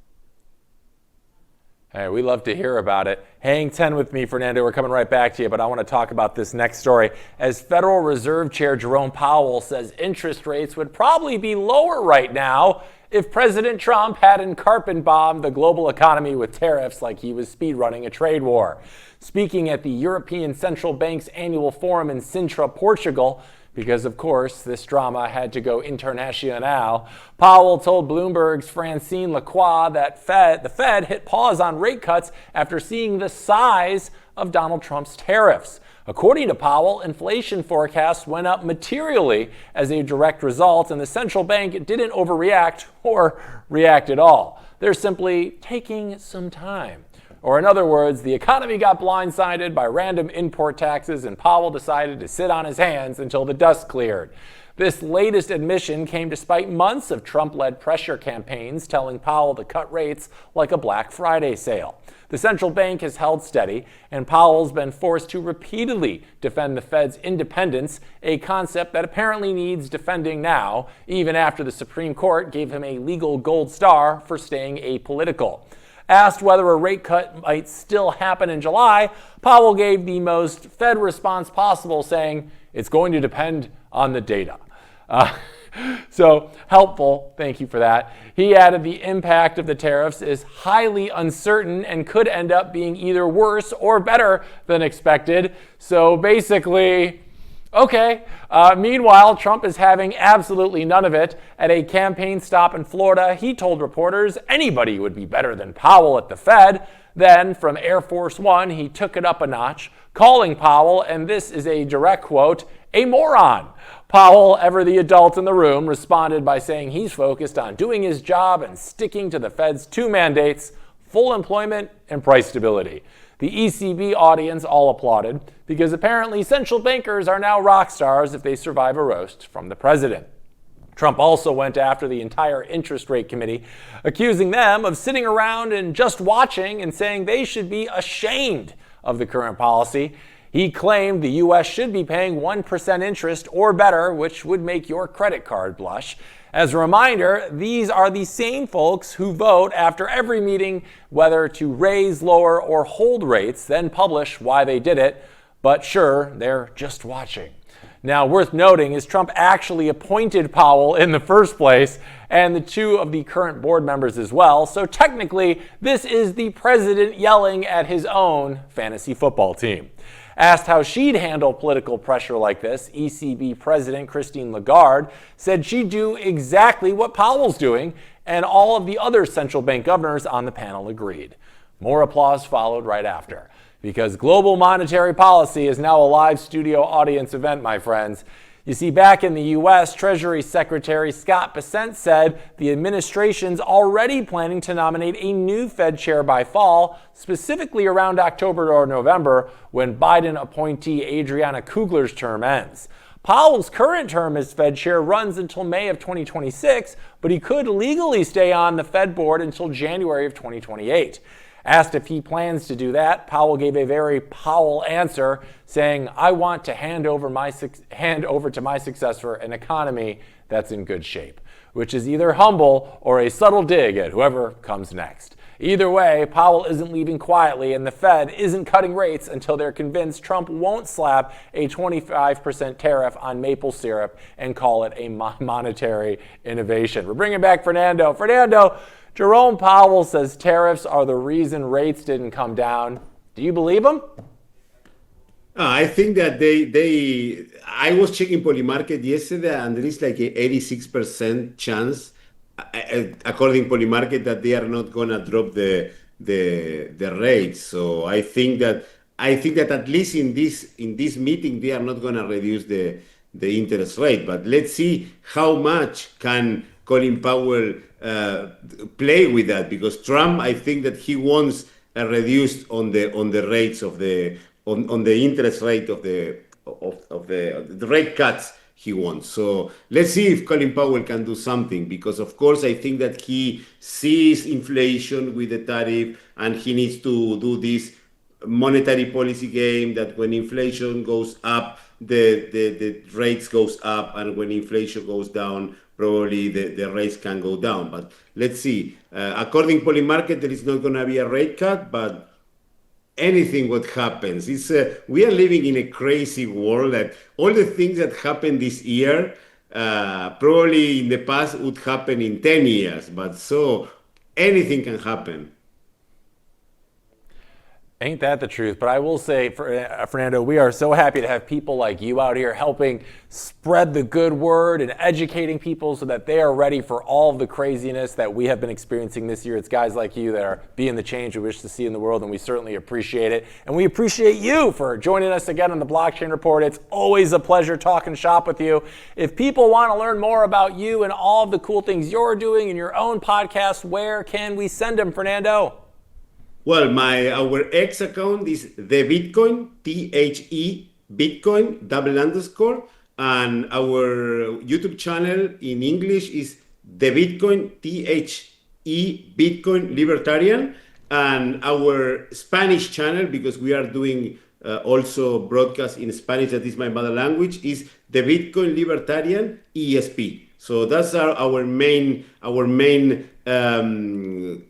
Hey, we love to hear about it. Hang 10 with me, Fernando. We're coming right back to you, but I want to talk about this next story. As Federal Reserve Chair Jerome Powell says interest rates would probably be lower right now if President Trump hadn't carpet bombed the global economy with tariffs like he was speedrunning a trade war. Speaking at the European Central Bank's annual forum in Sintra, Portugal, because, of course, this drama had to go international, Powell told Bloomberg's Francine Lacroix that the Fed hit pause on rate cuts after seeing the size of Donald Trump's tariffs. According to Powell, inflation forecasts went up materially as a direct result, and the central bank didn't overreact or react at all. They're simply taking some time. Or in other words, the economy got blindsided by random import taxes, and Powell decided to sit on his hands until the dust cleared. This latest admission came despite months of Trump-led pressure campaigns telling Powell to cut rates like a Black Friday sale. The central bank has held steady, and Powell's been forced to repeatedly defend the Fed's independence, a concept that apparently needs defending now, even after the Supreme Court gave him a legal gold star for staying apolitical. Asked whether a rate cut might still happen in July, Powell gave the most Fed response possible, saying, "It's going to depend on the data." So helpful, thank you for that. He added the impact of the tariffs is highly uncertain and could end up being either worse or better than expected. So basically, okay. Meanwhile, Trump is having absolutely none of it. At a campaign stop in Florida, he told reporters anybody would be better than Powell at the Fed. Then, from Air Force One, he took it up a notch, calling Powell, and this is a direct quote, a moron. Powell, ever the adult in the room, responded by saying he's focused on doing his job and sticking to the Fed's two mandates, full employment and price stability. The ECB audience all applauded because apparently central bankers are now rock stars if they survive a roast from the president. Trump also went after the entire interest rate committee, accusing them of sitting around and just watching and saying they should be ashamed of the current policy. He claimed the U.S. should be paying 1% interest or better, which would make your credit card blush. As a reminder, these are the same folks who vote after every meeting whether to raise, lower, or hold rates, then publish why they did it. But sure, they're just watching. Now, worth noting is Trump actually appointed Powell in the first place, and the two of the current board members as well. So technically, this is the president yelling at his own fantasy football team. Asked how she'd handle political pressure like this, ECB President Christine Lagarde said she'd do exactly what Powell's doing, and all of the other central bank governors on the panel agreed. More applause followed right after, because global monetary policy is now a live studio audience event, my friends. You see, back in the U.S., Treasury Secretary Scott Bessent said the administration's already planning to nominate a new Fed chair by fall, specifically around October or November, when Biden appointee Adriana Kugler's term ends. Powell's current term as Fed chair runs until May of 2026, but he could legally stay on the Fed board until January of 2028. Asked if he plans to do that, Powell gave a very Powell answer, saying, "I want to hand over to my successor an economy that's in good shape," which is either humble or a subtle dig at whoever comes next. Either way, Powell isn't leaving quietly, and the Fed isn't cutting rates until they're convinced Trump won't slap a 25% tariff on maple syrup and call it a monetary innovation. We're bringing back Fernando. Fernando, Jerome Powell says tariffs are the reason rates didn't come down. Do you believe him? I think that I was checking Polymarket yesterday, and there is like a 86% chance, according Polymarket, that they are not gonna drop the rates. So I think that at least in this meeting they are not gonna reduce the interest rate. But let's see how much can Colin Powell play with that, because Trump, I think that he wants a reduced on the rates of the interest rate of the rate cuts he wants. So let's see if Colin Powell can do something, because of course I think that he sees inflation with the tariff, and he needs to do this monetary policy game that when inflation goes up, the rates goes up, and when inflation goes down, probably the rates can go down. But let's see. According to Polymarket, there is not going to be a rate cut, but anything what happens. We are living in a crazy world that all the things that happened this year, probably in the past would happen in 10 years. But so anything can happen. Ain't that the truth? But I will say, Fernando, we are so happy to have people like you out here helping spread the good word and educating people so that they are ready for all of the craziness that we have been experiencing this year. It's guys like you that are being the change we wish to see in the world, and we certainly appreciate it. And we appreciate you for joining us again on the Blockchain Report. It's always a pleasure talking shop with you. If people want to learn more about you and all of the cool things you're doing in your own podcast, where can we send them, Fernando? Well, our X account is the Bitcoin, THE Bitcoin _, and our YouTube channel in English is the Bitcoin, THE Bitcoin Libertarian, and our Spanish channel, because we are doing also broadcast in Spanish, that is my mother language, is the Bitcoin Libertarian ESP. So that's our main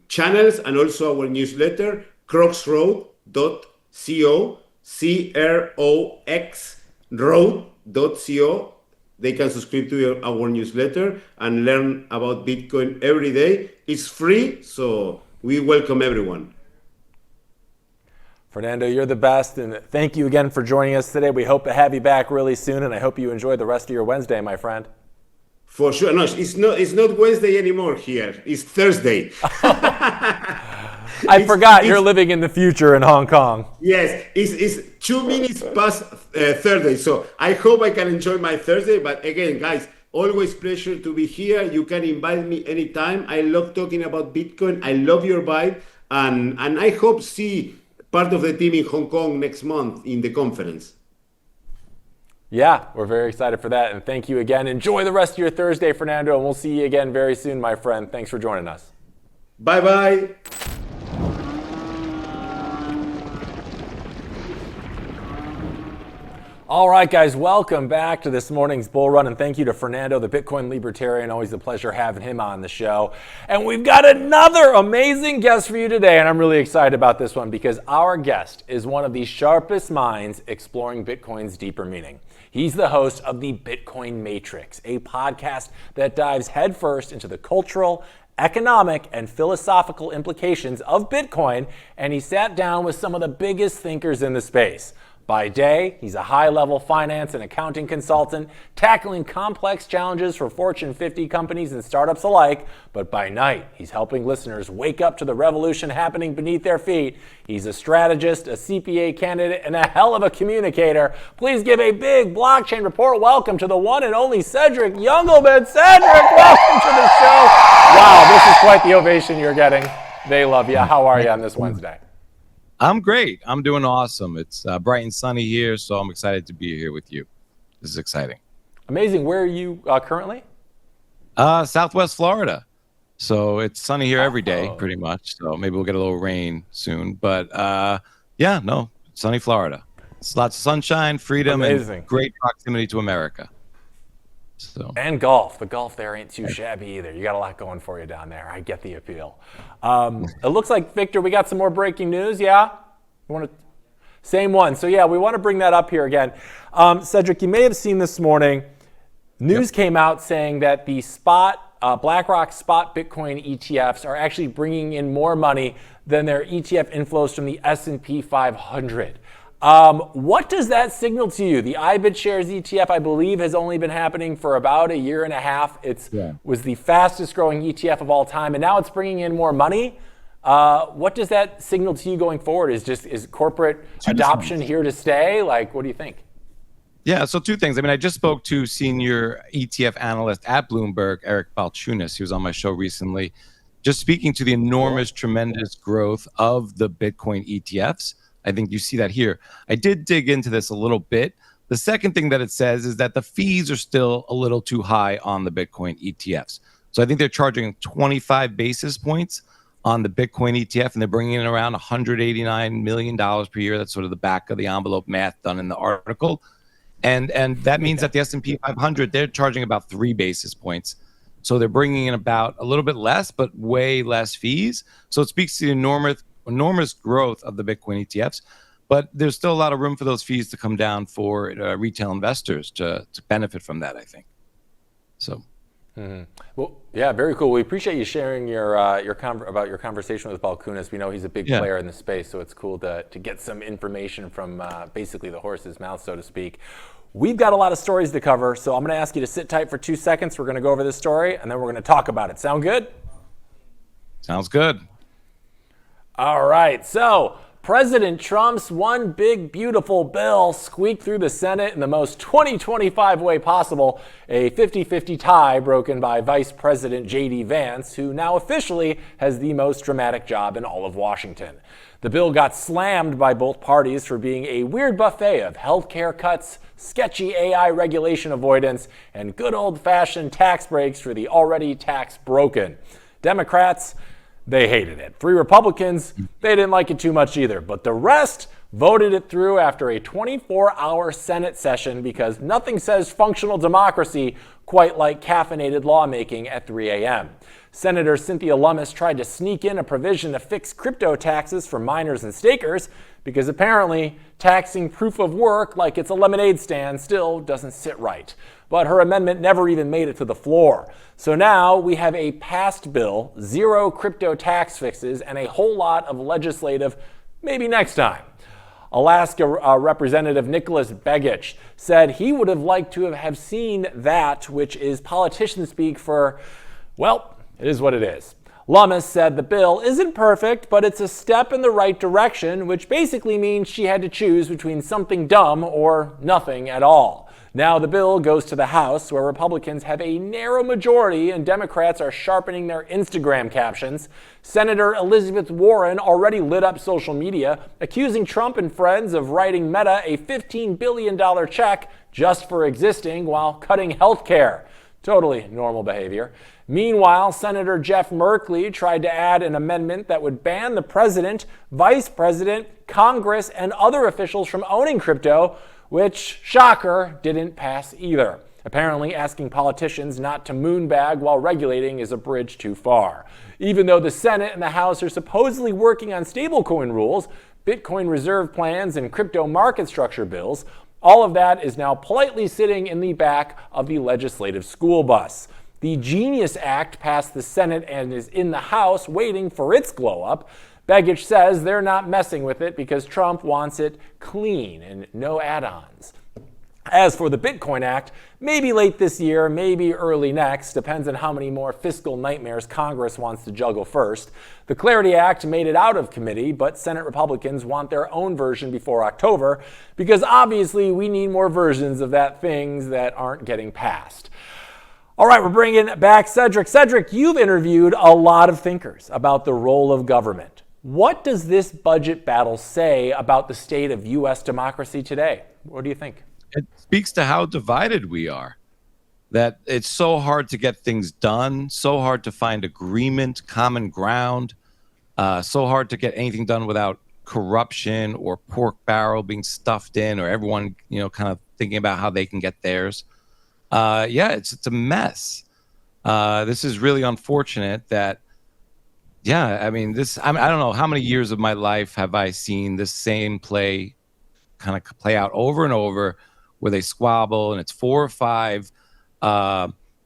channels, and also our newsletter, croxroad.co, CROX road.co. They can subscribe to our newsletter and learn about Bitcoin every day. It's free, so we welcome everyone. Fernando, you're the best, and thank you again for joining us today. We hope to have you back really soon, and I hope you enjoy the rest of your Wednesday, my friend. For sure. No, it's not Wednesday anymore here. It's Thursday. I forgot you're living in the future in Hong Kong. Yes, it's 2 minutes past Thursday. So I hope I can enjoy my Thursday. But again, guys, always pleasure to be here. You can invite me anytime. I love talking about Bitcoin. I love your vibe. And I hope see part of the team in Hong Kong next month in the conference. Yeah, we're very excited for that. And thank you again. Enjoy the rest of your Thursday, Fernando. And we'll see you again very soon, my friend. Thanks for joining us. Bye-bye. All right, guys, welcome back to this morning's Bull Run, and thank you to Fernando, the Bitcoin Libertarian. Always a pleasure having him on the show. And we've got another amazing guest for you today, and I'm really excited about this one because our guest is one of the sharpest minds exploring Bitcoin's deeper meaning. He's the host of the Bitcoin Matrix, a podcast that dives headfirst into the cultural, economic, and philosophical implications of Bitcoin, and he sat down with some of the biggest thinkers in the space. By day, he's a high-level finance and accounting consultant, tackling complex challenges for Fortune 50 companies and startups alike. But by night, he's helping listeners wake up to the revolution happening beneath their feet. He's a strategist, a CPA candidate, and a hell of a communicator. Please give a big Blockchain Report welcome to the one and only Cedric Youngelman. Cedric, welcome to the show. Wow, this is quite the ovation you're getting. They love you. How are you on this Wednesday? I'm great. I'm doing awesome. It's bright and sunny here, so I'm excited to be here with you. This is exciting. Amazing. Where are you currently? Southwest Florida. So it's sunny here every day, pretty much. So maybe we'll get a little rain soon. But yeah, no, sunny Florida. It's lots of sunshine, freedom, and great proximity to America. So. And golf. The golf there ain't too shabby either. You got a lot going for you down there. I get the appeal. It looks like, Victor, we got some more breaking news. Yeah? You want to? Same one. So yeah, we want to bring that up here again. Cedric, you may have seen this morning, news came out saying that the BlackRock spot Bitcoin ETFs are actually bringing in more money than their ETF inflows from the S&P 500. What does that signal to you? The iBitShares ETF, I believe, has only been happening for about a year and a half. It was the fastest growing ETF of all time, and now it's bringing in more money. What does that signal to you going forward? Is corporate adoption here to stay? Like, what do you think? Yeah, so two things. I mean, I just spoke to senior ETF analyst at Bloomberg, Eric Balchunas. He was on my show recently, just speaking to the enormous, tremendous growth of the Bitcoin ETFs. I think you see that here. I did dig into this a little bit. The second thing that it says is that the fees are still a little too high on the Bitcoin ETFs. So I think they're charging 25 basis points on the Bitcoin ETF, and they're bringing in around $189 million per year. That's sort of the back of the envelope math done in the article. And that means that the S&P 500, they're charging about 3 basis points. So they're bringing in about a little bit less, but way less fees. So it speaks to the enormous growth of the Bitcoin ETFs. But there's still a lot of room for those fees to come down for retail investors to benefit from that, I think. So. Mm-hmm. Well, yeah, very cool. We appreciate you sharing your conversation with Balchunas. We know he's a big player in the space, so it's cool to get some information from basically the horse's mouth, so to speak. We've got a lot of stories to cover, so I'm going to ask you to sit tight for 2 seconds. We're going to go over this story, and then we're going to talk about it. Sound good? Sounds good. All right, so President Trump's one big, beautiful bill squeaked through the Senate in the most 2025 way possible, a 50-50 tie broken by Vice President J.D. Vance, who now officially has the most dramatic job in all of Washington. The bill got slammed by both parties for being a weird buffet of healthcare cuts, sketchy AI regulation avoidance, and good old-fashioned tax breaks for the already tax broken. Democrats, they hated it. 3 Republicans, they didn't like it too much either. But the rest voted it through after a 24-hour Senate session because nothing says functional democracy quite like caffeinated lawmaking at 3 a.m. Senator Cynthia Lummis tried to sneak in a provision to fix crypto taxes for miners and stakers because apparently taxing proof of work like it's a lemonade stand still doesn't sit right. But her amendment never even made it to the floor. So now we have a passed bill, 0 crypto tax fixes, and a whole lot of legislative maybe next time. Alaska Representative Nicholas Begich said he would have liked to have seen that, which is politician speak for, well, it is what it is. Lummis said the bill isn't perfect, but it's a step in the right direction, which basically means she had to choose between something dumb or nothing at all. Now the bill goes to the House, where Republicans have a narrow majority and Democrats are sharpening their Instagram captions. Senator Elizabeth Warren already lit up social media, accusing Trump and friends of writing Meta a $15 billion check just for existing while cutting health care. Totally normal behavior. Meanwhile, Senator Jeff Merkley tried to add an amendment that would ban the president, vice president, Congress, and other officials from owning crypto, which, shocker, didn't pass either. Apparently, asking politicians not to moonbag while regulating is a bridge too far. Even though the Senate and the House are supposedly working on stablecoin rules, Bitcoin reserve plans, and crypto market structure bills, all of that is now politely sitting in the back of the legislative school bus. The Genius Act passed the Senate and is in the House waiting for its glow up. Begich says they're not messing with it because Trump wants it clean and no add-ons. As for the Bitcoin Act, maybe late this year, maybe early next, depends on how many more fiscal nightmares Congress wants to juggle first. The Clarity Act made it out of committee, but Senate Republicans want their own version before October because obviously we need more versions of that things that aren't getting passed. All right, we're bringing back Cedric. Cedric, you've interviewed a lot of thinkers about the role of government. What does this budget battle say about the state of U.S. democracy today? What do you think? It speaks to how divided we are. that it's so hard to get things done, so hard to find agreement, common ground, so hard to get anything done without corruption or pork barrel being stuffed in, or everyone, kind of thinking about how they can get theirs. It's a mess. This is really unfortunate that, I don't know how many years of my life have I seen this same play kind of play out over and over, where they squabble, and it's 4 or 5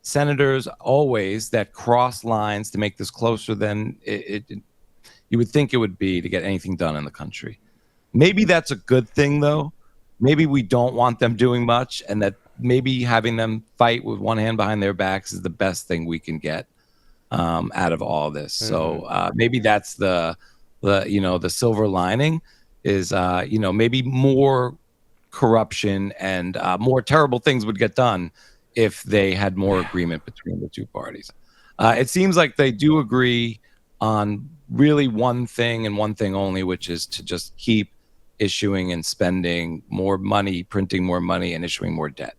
senators always that cross lines to make this closer than you would think it would be to get anything done in the country. Maybe that's a good thing, though. Maybe we don't want them doing much, and that maybe having them fight with one hand behind their backs is the best thing we can get out of all this. Mm-hmm. So maybe that's the silver lining is, maybe more corruption and more terrible things would get done if they had more agreement between the two parties. It seems like they do agree on really one thing and one thing only, which is to just keep issuing and spending more money, printing more money, and issuing more debt.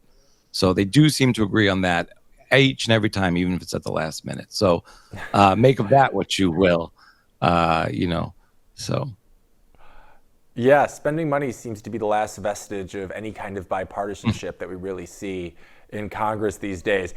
So they do seem to agree on that each and every time, even if it's at the last minute. So make of that what you will, so. Yeah, spending money seems to be the last vestige of any kind of bipartisanship that we really see in Congress these days.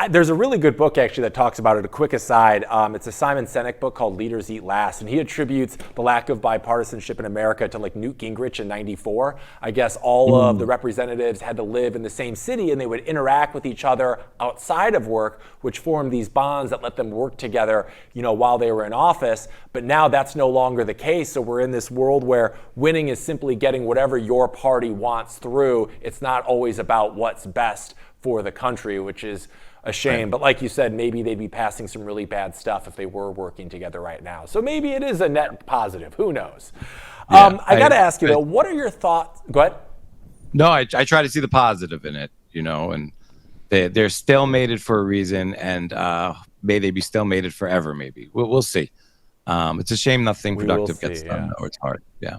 There's a really good book actually that talks about it. A quick aside, it's a Simon Sinek book called Leaders Eat Last, and he attributes the lack of bipartisanship in America to like Newt Gingrich in '94. I guess all of the representatives had to live in the same city, and they would interact with each other outside of work, which formed these bonds that let them work together, while they were in office. But now that's no longer the case. So we're in this world where winning is simply getting whatever your party wants through. It's not always about what's best for the country, which is a shame. Right. But like you said, maybe they'd be passing some really bad stuff if they were working together right now. So maybe it is a net positive. Who knows? Yeah, I got to ask you, though, what are your thoughts? Go ahead. No, I try to see the positive in it, and they're stalemated for a reason, and may they be stalemated forever, maybe. We'll see. It's a shame nothing productive gets done, though. It's hard. Yeah.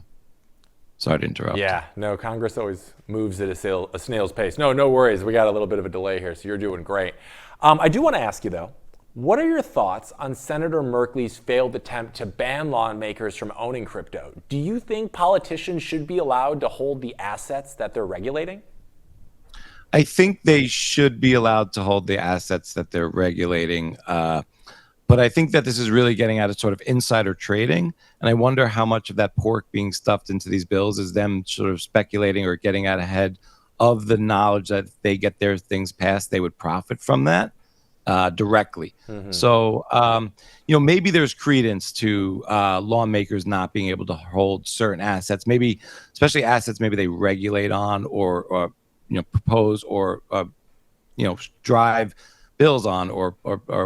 Sorry to interrupt. Yeah, no, Congress always moves at a snail's pace. No worries. We got a little bit of a delay here, so you're doing great. I do want to ask you, though, what are your thoughts on Senator Merkley's failed attempt to ban lawmakers from owning crypto? Do you think politicians should be allowed to hold the assets that they're regulating? I think they should be allowed to hold the assets that they're regulating. But I think that this is really getting at a sort of insider trading. And I wonder how much of that pork being stuffed into these bills is them sort of speculating or getting out ahead of the knowledge that if they get their things passed, they would profit from that directly. Mm-hmm. So, maybe there's credence to lawmakers not being able to hold certain assets, maybe especially assets maybe they regulate on or propose or, drive bills on or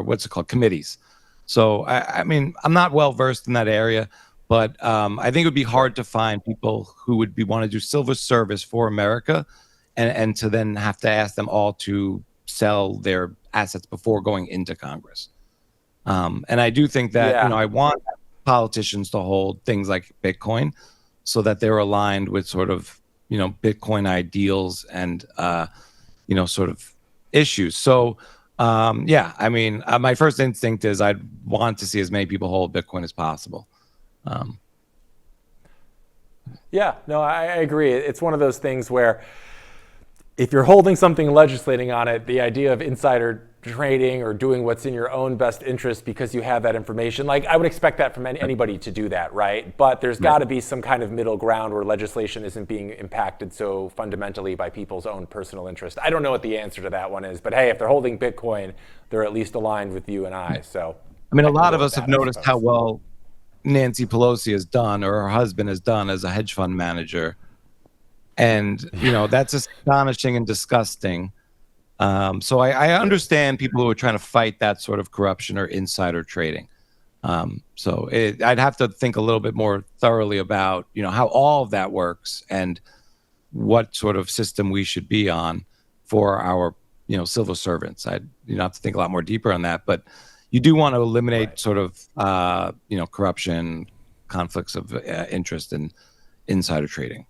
what's it called, committees. So, I'm not well versed in that area, but I think it would be hard to find people who would want to do civil service for America and to then have to ask them all to sell their assets before going into Congress. And I do think that, I want politicians to hold things like Bitcoin so that they're aligned with sort of, Bitcoin ideals and, sort of issues. So, my first instinct is I'd want to see as many people hold Bitcoin as possible. I agree. It's one of those things where if you're holding something and legislating on it, the idea of insider trading or doing what's in your own best interest because you have that information, like I would expect that from anybody to do that, right? But there's got to be some kind of middle ground where legislation isn't being impacted so fundamentally by people's own personal interest. I don't know what the answer to that one is, but hey, if they're holding Bitcoin, they're at least aligned with you and I. So, a lot of us have noticed how well Nancy Pelosi has done, or her husband has done as a hedge fund manager. And, that's astonishing and disgusting. So I understand people who are trying to fight that sort of corruption or insider trading. I'd have to think a little bit more thoroughly about, how all of that works and what sort of system we should be on for our, civil servants. I'd have to think a lot more deeper on that. But you do want to eliminate sort of, corruption, conflicts of interest, and insider trading.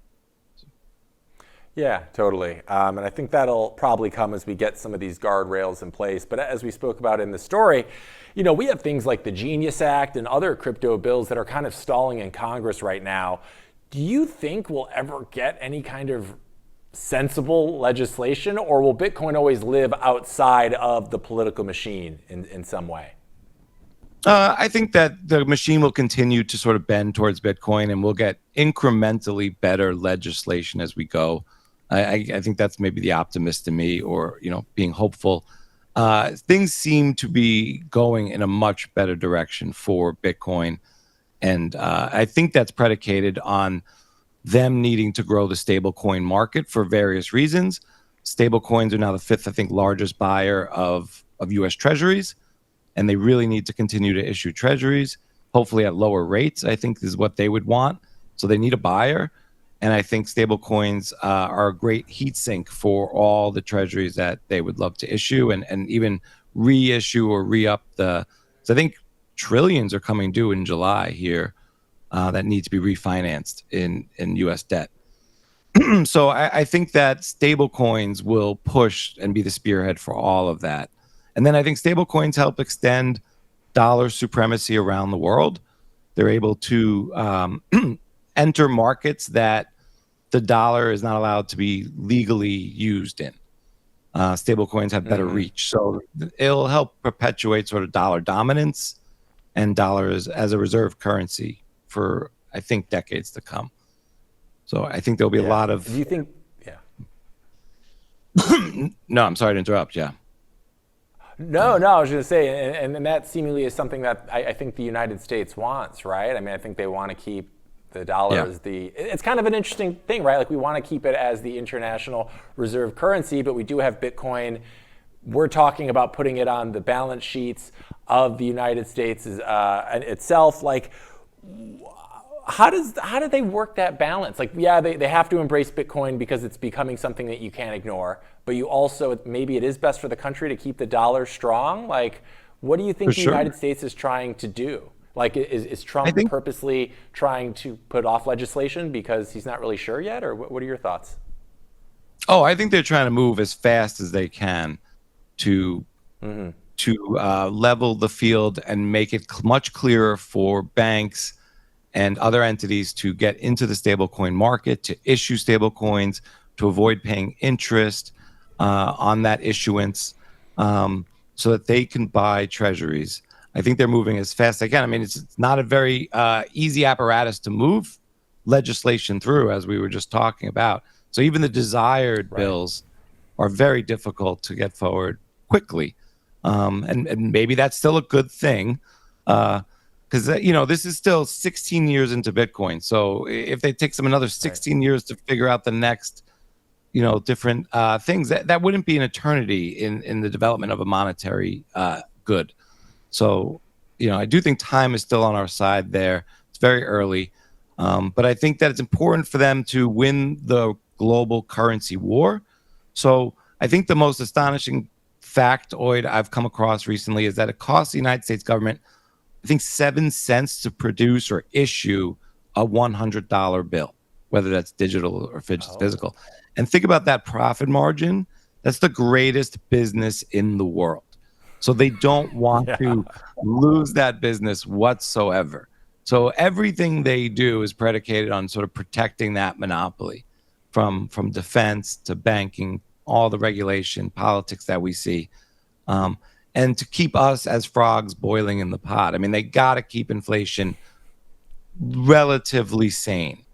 Yeah, totally. And I think that'll probably come as we get some of these guardrails in place. But as we spoke about in the story, we have things like the Genius Act and other crypto bills that are kind of stalling in Congress right now. Do you think we'll ever get any kind of sensible legislation, or will Bitcoin always live outside of the political machine in some way? I think that the machine will continue to sort of bend towards Bitcoin, and we'll get incrementally better legislation as we go. I think that's maybe the optimist in me, or being hopeful. Things seem to be going in a much better direction for Bitcoin, and I think that's predicated on them needing to grow the stablecoin market for various reasons. Stablecoins are now the fifth, I think, largest buyer of U.S. Treasuries, and they really need to continue to issue Treasuries, hopefully at lower rates, I think is what they would want. So they need a buyer. And I think stablecoins are a great heat sink for all the treasuries that they would love to issue, and even reissue or re-up so I think trillions are coming due in July here that need to be refinanced in U.S. debt. So I think that stablecoins will push and be the spearhead for all of that. And then I think stablecoins help extend dollar supremacy around the world. They're able to enter markets that the dollar is not allowed to be legally used in. Stablecoins have better reach. So it'll help perpetuate sort of dollar dominance and dollars as a reserve currency for, I think, decades to come. So I think there'll be a lot of... Do you think... Yeah. No, I'm sorry to interrupt. Yeah. No, I was going to say, and that seemingly is something that I think the United States wants, right? I mean, I think they want to keep the dollar as it's kind of an interesting thing, right? Like, we want to keep it as the international reserve currency, but we do have Bitcoin. We're talking about putting it on the balance sheets of the United States itself. Like, how do they work that balance? Like, yeah, they have to embrace Bitcoin because it's becoming something that you can't ignore, but you also, maybe it is best for the country to keep the dollar strong. Like, what do you think the United States is trying to do? Like, is Trump purposely trying to put off legislation because he's not really sure yet? Or what are your thoughts? Oh, I think they're trying to move as fast as they can to level the field and make it much clearer for banks and other entities to get into the stablecoin market, to issue stablecoins, to avoid paying interest on that issuance, so that they can buy treasuries. I think they're moving as fast as they can. I mean, it's not a very easy apparatus to move legislation through, as we were just talking about. So even the desired bills are very difficult to get forward quickly. And maybe that's still a good thing, because this is still 16 years into Bitcoin. So if they take another 16 years to figure out the next, different things, that wouldn't be an eternity in the development of a monetary good. So, I do think time is still on our side there. It's very early. But I think that it's important for them to win the global currency war. So I think the most astonishing factoid I've come across recently is that it costs the United States government, I think, 7 cents to produce or issue a $100 bill, whether that's digital or physical. And think about that profit margin. That's the greatest business in the world. So they don't want to lose that business whatsoever. So everything they do is predicated on sort of protecting that monopoly from defense to banking, all the regulation, politics that we see, and to keep us as frogs boiling in the pot. I mean, they got to keep inflation relatively sane.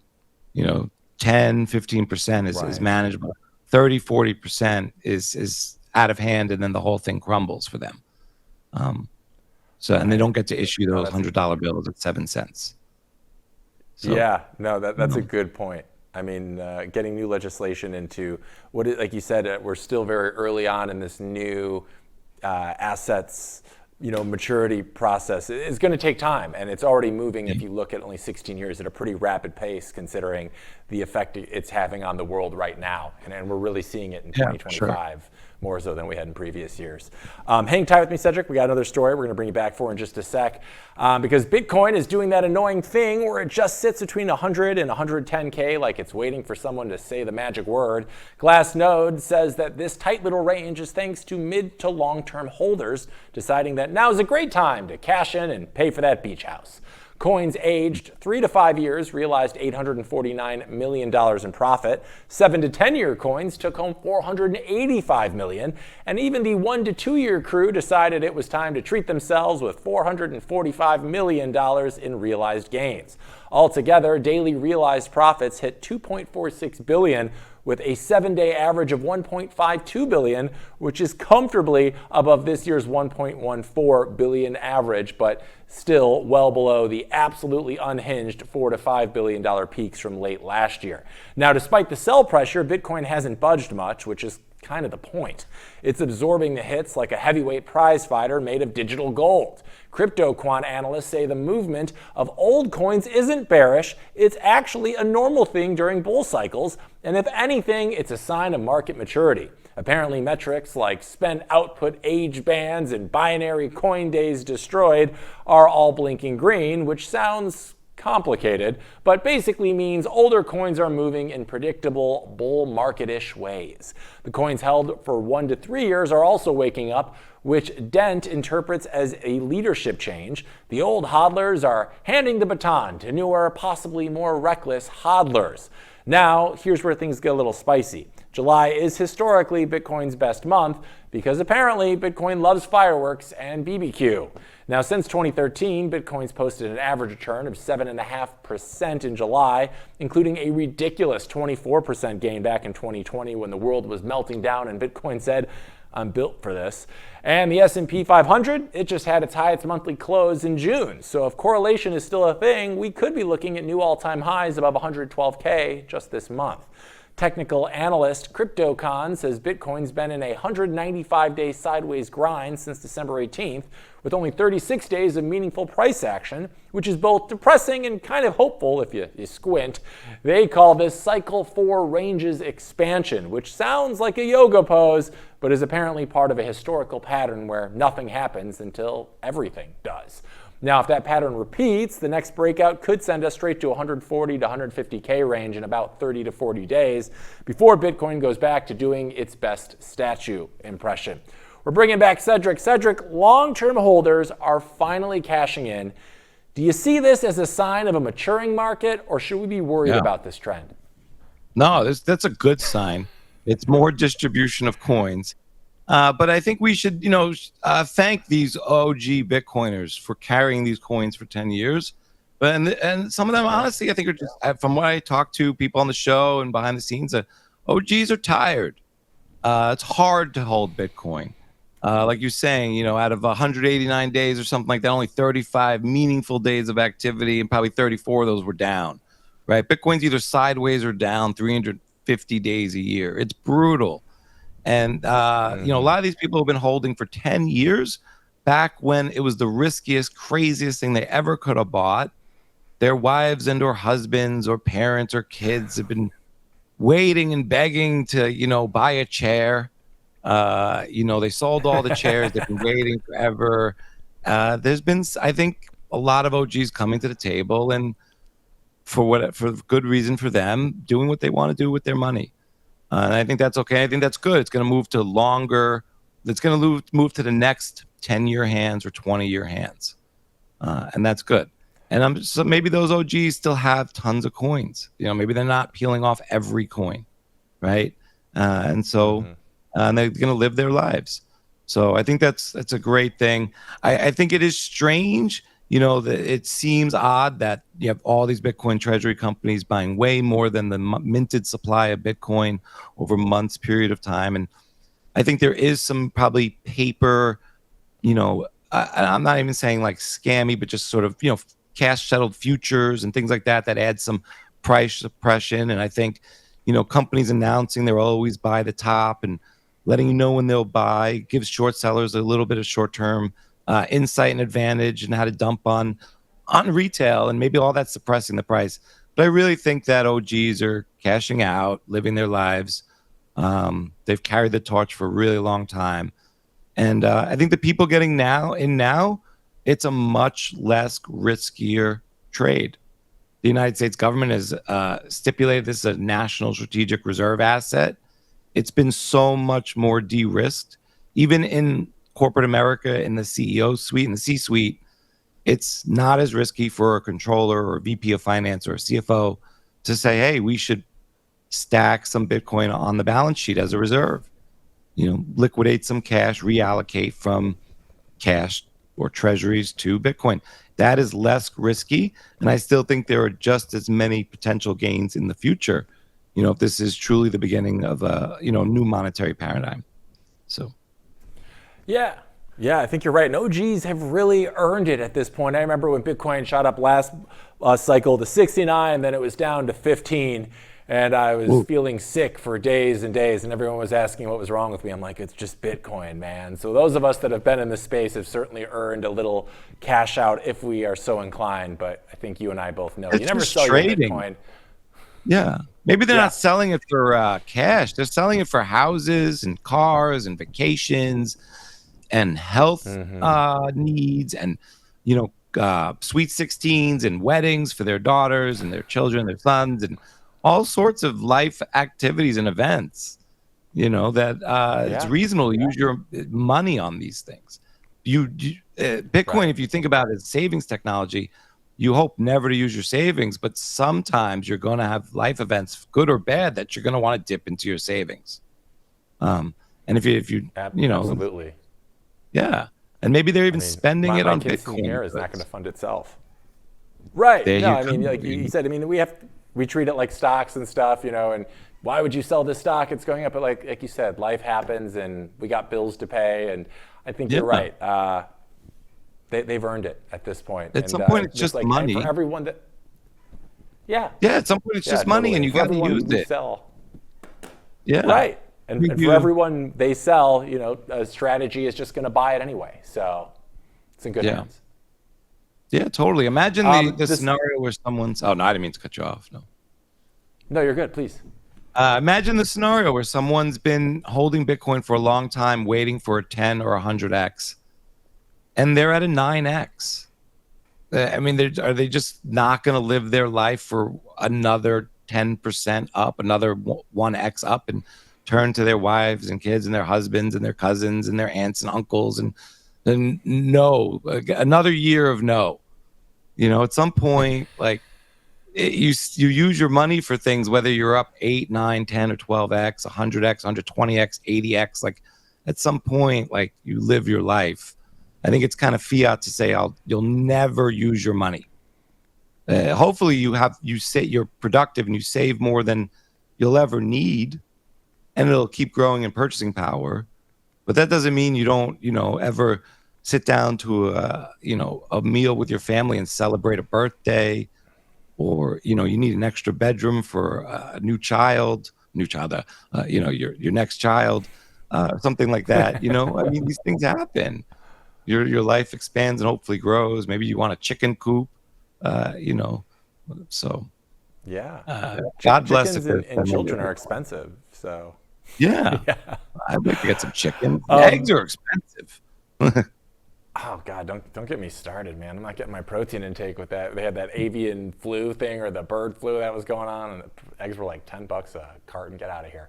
10, 15% is manageable. 30, 40% is out of hand, and then the whole thing crumbles for them. And they don't get to issue those $100 bills at 7 cents. So, that's a good point. I mean, getting new legislation into like you said, we're still very early on in this new assets, maturity process. It's going to take time, and it's already moving. If you look at only 16 years at a pretty rapid pace, considering the effect it's having on the world right now, and we're really seeing it in 2025. more so than we had in previous years. Hang tight with me, Cedric. We got another story we're going to bring you back for in just a sec, because Bitcoin is doing that annoying thing where it just sits between 100 and 110K like it's waiting for someone to say the magic word. Glassnode says that this tight little range is thanks to mid to long-term holders deciding that now is a great time to cash in and pay for that beach house. Coins aged 3 to 5 years realized $849 million in profit. 7 to 10 year coins took home $485 million. And even the 1 to 2 year crew decided it was time to treat themselves with $445 million in realized gains. Altogether, daily realized profits hit $2.46 billion, with a 7-day average of $1.52 billion, which is comfortably above this year's $1.14 billion average, but still well below the absolutely unhinged $4 to $5 billion peaks from late last year. Now, despite the sell pressure, Bitcoin hasn't budged much, which is kind of the point. It's absorbing the hits like a heavyweight prize fighter made of digital gold. Crypto quant analysts say the movement of old coins isn't bearish, it's actually a normal thing during bull cycles, and if anything, it's a sign of market maturity. Apparently, metrics like spend output age bands and binary coin days destroyed are all blinking green, which sounds complicated, but basically means older coins are moving in predictable bull market-ish ways. The coins held for 1 to 3 years are also waking up, which Dent interprets as a leadership change. The old hodlers are handing the baton to newer, possibly more reckless hodlers. Now, here's where things get a little spicy. July is historically Bitcoin's best month because apparently Bitcoin loves fireworks and BBQ. Now, since 2013, Bitcoin's posted an average return of 7.5% in July, including a ridiculous 24% gain back in 2020 when the world was melting down and Bitcoin said, "I'm built for this." And the S&P 500, it just had its highest monthly close in June. So if correlation is still a thing, we could be looking at new all-time highs above 112K just this month. Technical analyst CryptoCon says Bitcoin's been in a 195-day sideways grind since December 18th, with only 36 days of meaningful price action, which is both depressing and kind of hopeful if you squint. They call this cycle 4 ranges expansion, which sounds like a yoga pose, but is apparently part of a historical pattern where nothing happens until everything does. Now, if that pattern repeats, the next breakout could send us straight to 140 to 150K range in about 30 to 40 days before Bitcoin goes back to doing its best statue impression. We're bringing back Cedric. Cedric, long-term holders are finally cashing in. Do you see this as a sign of a maturing market, or should we be worried about this trend? No, that's a good sign. It's more distribution of coins. But I think we should, thank these OG Bitcoiners for carrying these coins for 10 years. And some of them, honestly, I think are just, from what I talk to people on the show and behind the scenes, OGs are tired. It's hard to hold Bitcoin. Like you're saying, out of 189 days or something like that, only 35 meaningful days of activity, and probably 34 of those were down, right? Bitcoin's either sideways or down 350 days a year. It's brutal. And, a lot of these people have been holding for 10 years, back when it was the riskiest, craziest thing they ever could have bought. Their wives and or husbands or parents or kids have been waiting and begging to, buy a chair. They sold all the chairs. They've been waiting forever. There's been, I think, a lot of OGs coming to the table, and for good reason for them, doing what they want to do with their money. And I think that's okay. I think that's good. It's going to move to longer. It's going to move to the next 10-year hands or 20-year hands. And that's good. And so maybe those OGs still have tons of coins. Maybe they're not peeling off every coin, right? And so and they're going to live their lives. So I think that's a great thing. I think it is strange, that it seems odd that you have all these Bitcoin treasury companies buying way more than the minted supply of Bitcoin over months period of time. And I think there is some probably paper, I'm not even saying like scammy, but just sort of, cash settled futures and things like that add some price suppression. And I think, companies announcing they'll always buy the top and letting you know when they'll buy gives short sellers a little bit of short-term insight and advantage and how to dump on retail, and maybe all that's suppressing the price. But I really think that OGs are cashing out, living their lives. They've carried the torch for a really long time. And I think the people getting now, it's a much less riskier trade. The United States government has stipulated this as a national strategic reserve asset. It's been so much more de-risked. Even in corporate America, in the CEO suite, in the C-suite, it's not as risky for a controller or a VP of finance or a CFO to say, hey, we should stack some Bitcoin on the balance sheet as a reserve. Liquidate some cash, reallocate from cash or treasuries to Bitcoin. That is less risky, and I still think there are just as many potential gains in the future, if this is truly the beginning of a new monetary paradigm. So yeah, I think you're right. And OGs have really earned it at this point. I remember when Bitcoin shot up last cycle to 69, then it was down to 15. And I was feeling sick for days and days, and everyone was asking what was wrong with me. I'm like, it's just Bitcoin, man. So those of us that have been in this space have certainly earned a little cash out if we are so inclined. But I think you and I both know you never sell your Bitcoin. Yeah. Maybe they're not selling it for cash. They're selling it for houses and cars and vacations and health needs and, sweet 16s and weddings for their daughters and their children, their sons, and all sorts of life activities and events, that it's reasonable to use your money on these things. Bitcoin, if you think about it as savings technology, you hope never to use your savings, but sometimes you're going to have life events, good or bad, that you're going to want to dip into your savings. And if you absolutely. Yeah. And maybe they're even spending it on Bitcoin. Bitcoin. Is not going to fund itself. Right. Like you said, we treat it like stocks and stuff, and why would you sell this stock? It's going up. But like you said, life happens and we got bills to pay. And I think you're right. They've earned it at this point. At some point, it's just money. For everyone that, yeah, at some point, it's just money and you got to use it. Sell. Yeah. Right. And for everyone they sell, a strategy is just going to buy it anyway. So it's in good hands. Yeah, totally. Imagine the scenario where someone's... Oh, no, I didn't mean to cut you off. No, you're good. Please. Imagine the scenario where someone's been holding Bitcoin for a long time, waiting for a 10 or 100x, and they're at a 9x. Are they just not going to live their life for another 10% up, another 1x up, and turn to their wives and kids and their husbands and their cousins and their aunts and uncles and no, another year of no? At some point, you use your money for things, whether you're up 8, 9, 10, or 12x, 100x, 120x, 80x. At some point, you live your life. I think it's kind of fiat to say you'll never use your money. Hopefully, you're productive and you save more than you'll ever need, and it'll keep growing in purchasing power. But that doesn't mean you don't, ever sit down to a meal with your family and celebrate a birthday, or you need an extra bedroom for a new child, your next child, something like that. These things happen. Your life expands and hopefully grows. Maybe you want a chicken coop, So yeah, God bless it. And children are expensive, so. Yeah. I'd like to get some chicken. Eggs are expensive. Oh God, don't get me started, man. I'm not getting my protein intake with that. They had that avian flu thing or the bird flu that was going on, and the eggs were like $10 a carton. Get out of here.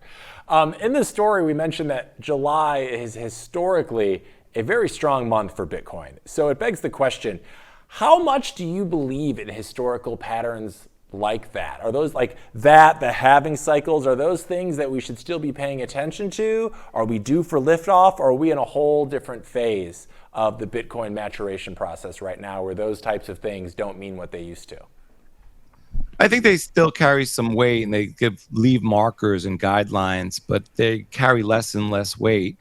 In this story, we mentioned that July is historically a very strong month for Bitcoin. So it begs the question, how much do you believe in historical patterns like that? Are those the halving cycles, are those things that we should still be paying attention to? Are we due for liftoff, or are we in a whole different phase of the Bitcoin maturation process right now where those types of things don't mean what they used to? I think they still carry some weight and they leave markers and guidelines, but they carry less and less weight,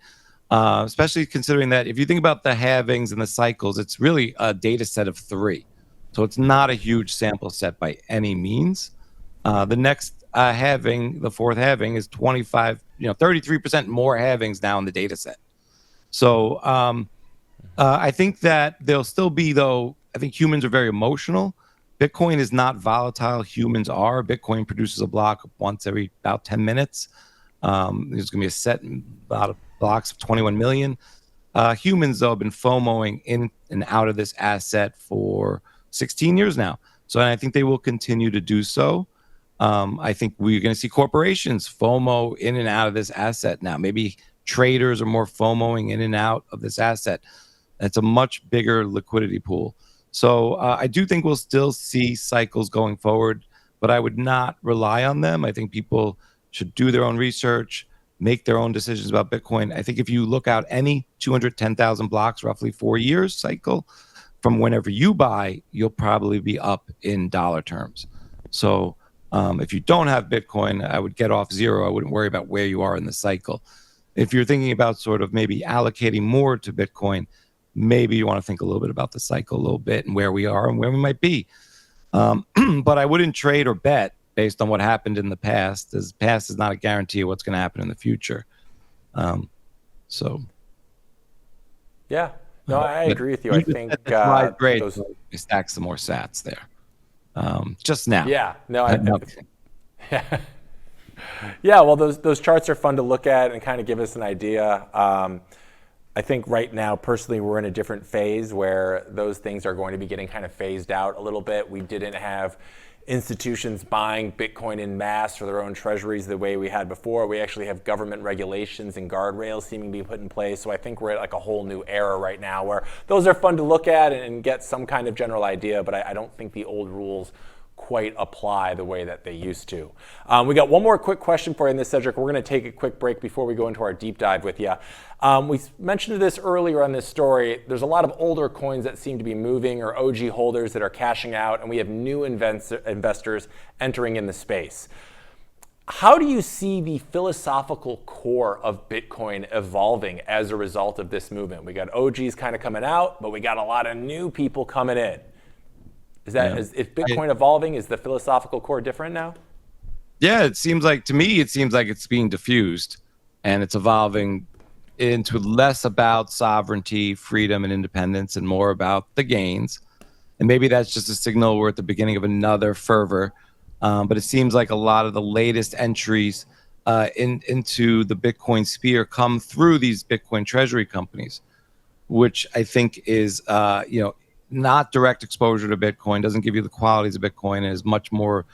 especially considering that if you think about the halvings and the cycles, it's really a data set of 3. So it's not a huge sample set by any means. The next halving, the fourth halving, is 33% more halvings now in the data set. So I think that there'll still be, though, I think humans are very emotional. Bitcoin is not volatile. Humans are. Bitcoin produces a block once every about 10 minutes. There's going to be a set about of blocks of 21 million. Humans, though, have been FOMOing in and out of this asset for 16 years now. So I think they will continue to do so. I think we're going to see corporations FOMO in and out of this asset now. Maybe traders are more FOMOing in and out of this asset. It's a much bigger liquidity pool. So I do think we'll still see cycles going forward, but I would not rely on them. I think people should do their own research, make their own decisions about Bitcoin. I think if you look out any 210,000 blocks, roughly 4 years cycle, from whenever you buy, you'll probably be up in dollar terms. So if you don't have Bitcoin, I would get off zero. I wouldn't worry about where you are in the cycle. If you're thinking about sort of maybe allocating more to Bitcoin, maybe you want to think a little bit about the cycle a little bit and where we are and where we might be. But I wouldn't trade or bet based on what happened in the past, as past is not a guarantee of what's going to happen in the future. Yeah, no, I agree with you. I think great. We stack some more sats there. Just now. Yeah, no, yeah, well, those charts are fun to look at and kind of give us an idea. I think right now, personally, we're in a different phase where those things are going to be getting kind of phased out a little bit. We didn't have institutions buying Bitcoin in mass for their own treasuries the way we had before. We actually have government regulations and guardrails seeming to be put in place. So I think we're at like a whole new era right now where those are fun to look at and get some kind of general idea, but I don't think the old rules quite apply the way that they used to. We got one more quick question for you in this, Cedric. We're going to take a quick break before we go into our deep dive with you. We mentioned this earlier on this story. There's a lot of older coins that seem to be moving, or OG holders that are cashing out, and we have new investors entering in the space. How do you see the philosophical core of Bitcoin evolving as a result of this movement? We got OGs kind of coming out, but we got a lot of new people coming in. Is Bitcoin evolving? Is the philosophical core different now? Yeah, it seems like, to me, it seems like it's being diffused and it's evolving into less about sovereignty, freedom, and independence, and more about the gains. And maybe that's just a signal we're at the beginning of another fervor. But it seems like a lot of the latest entries into the Bitcoin sphere come through these Bitcoin treasury companies, which I think is, not direct exposure to Bitcoin, doesn't give you the qualities of Bitcoin, and is much more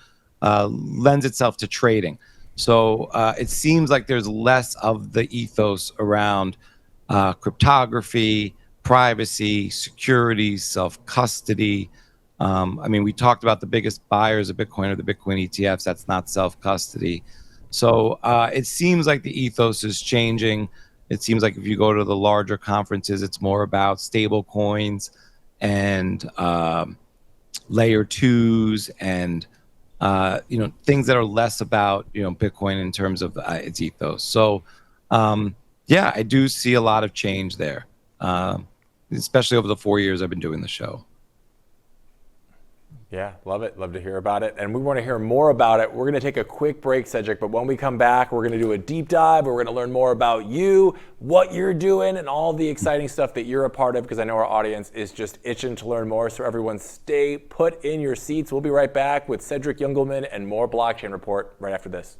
lends itself to trading. So it seems like there's less of the ethos around cryptography, privacy, security, self-custody. We talked about the biggest buyers of Bitcoin are the Bitcoin ETFs. That's not self-custody. So it seems like the ethos is changing. It seems like if you go to the larger conferences, it's more about stable coins and layer twos and things that are less about Bitcoin in terms of its ethos. So I do see a lot of change there, especially over the 4 years I've been doing the show. Yeah, love it. Love to hear about it. And we want to hear more about it. We're going to take a quick break, Cedric, but when we come back, we're going to do a deep dive. We're going to learn more about you, what you're doing, and all the exciting stuff that you're a part of, because I know our audience is just itching to learn more. So everyone stay put in your seats. We'll be right back with Cedric Jungelman and more Blockchain Report right after this.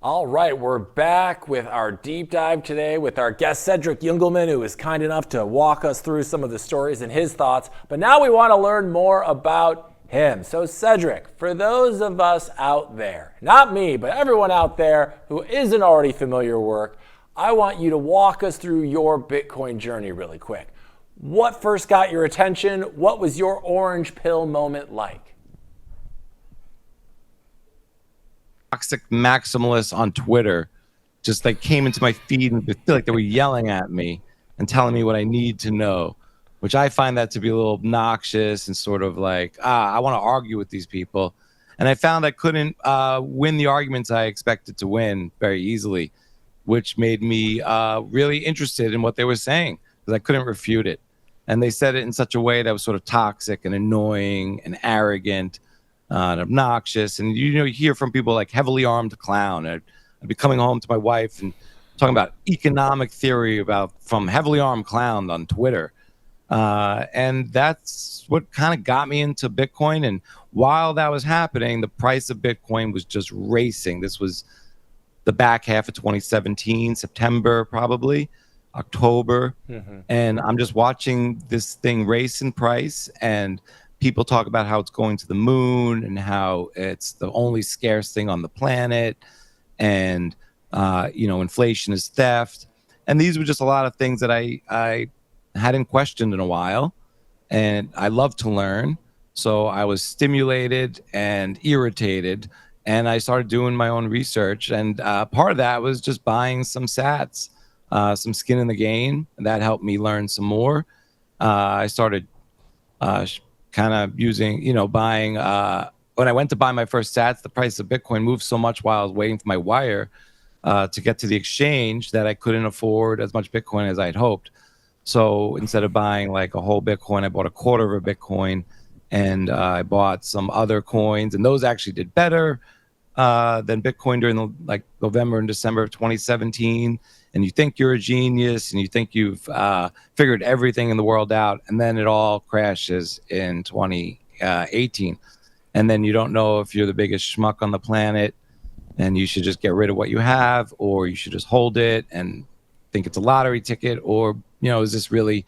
All right, we're back with our deep dive today with our guest Cedric Jungelman, who is kind enough to walk us through some of the stories and his thoughts. But now we want to learn more about him. So Cedric, for those of us out there, not me, but everyone out there who isn't already familiar with work, I want you to walk us through your Bitcoin journey really quick. What first got your attention? What was your orange pill moment like? Toxic maximalists on Twitter just like came into my feed and feel like they were yelling at me and telling me what I need to know, which I find that to be a little obnoxious and sort of like, I want to argue with these people. And I found I couldn't win the arguments I expected to win very easily, which made me really interested in what they were saying because I couldn't refute it. And they said it in such a way that was sort of toxic and annoying and arrogant and obnoxious. And you hear from people like heavily armed clown. I'd be coming home to my wife and talking about economic theory from heavily armed clown on Twitter. And that's what kind of got me into Bitcoin. And while that was happening, the price of Bitcoin was just racing. This was the back half of 2017, September, probably October. And I'm just watching this thing race in price, and people talk about how it's going to the moon and how it's the only scarce thing on the planet. And, inflation is theft. And these were just a lot of things that I hadn't questioned in a while. And I love to learn. So I was stimulated and irritated. And I started doing my own research. And part of that was just buying some sats, some skin in the game. That helped me learn some more. I started kind of using, buying. When I went to buy my first sats, the price of Bitcoin moved so much while I was waiting for my wire to get to the exchange that I couldn't afford as much Bitcoin as I had hoped. So instead of buying like a whole Bitcoin, I bought a quarter of a Bitcoin, and I bought some other coins, and those actually did better than Bitcoin during the November and December of 2017. And you think you're a genius, and you think you've figured everything in the world out, and then it all crashes in 2018. And then you don't know if you're the biggest schmuck on the planet, and you should just get rid of what you have, or you should just hold it and think it's a lottery ticket, or is this really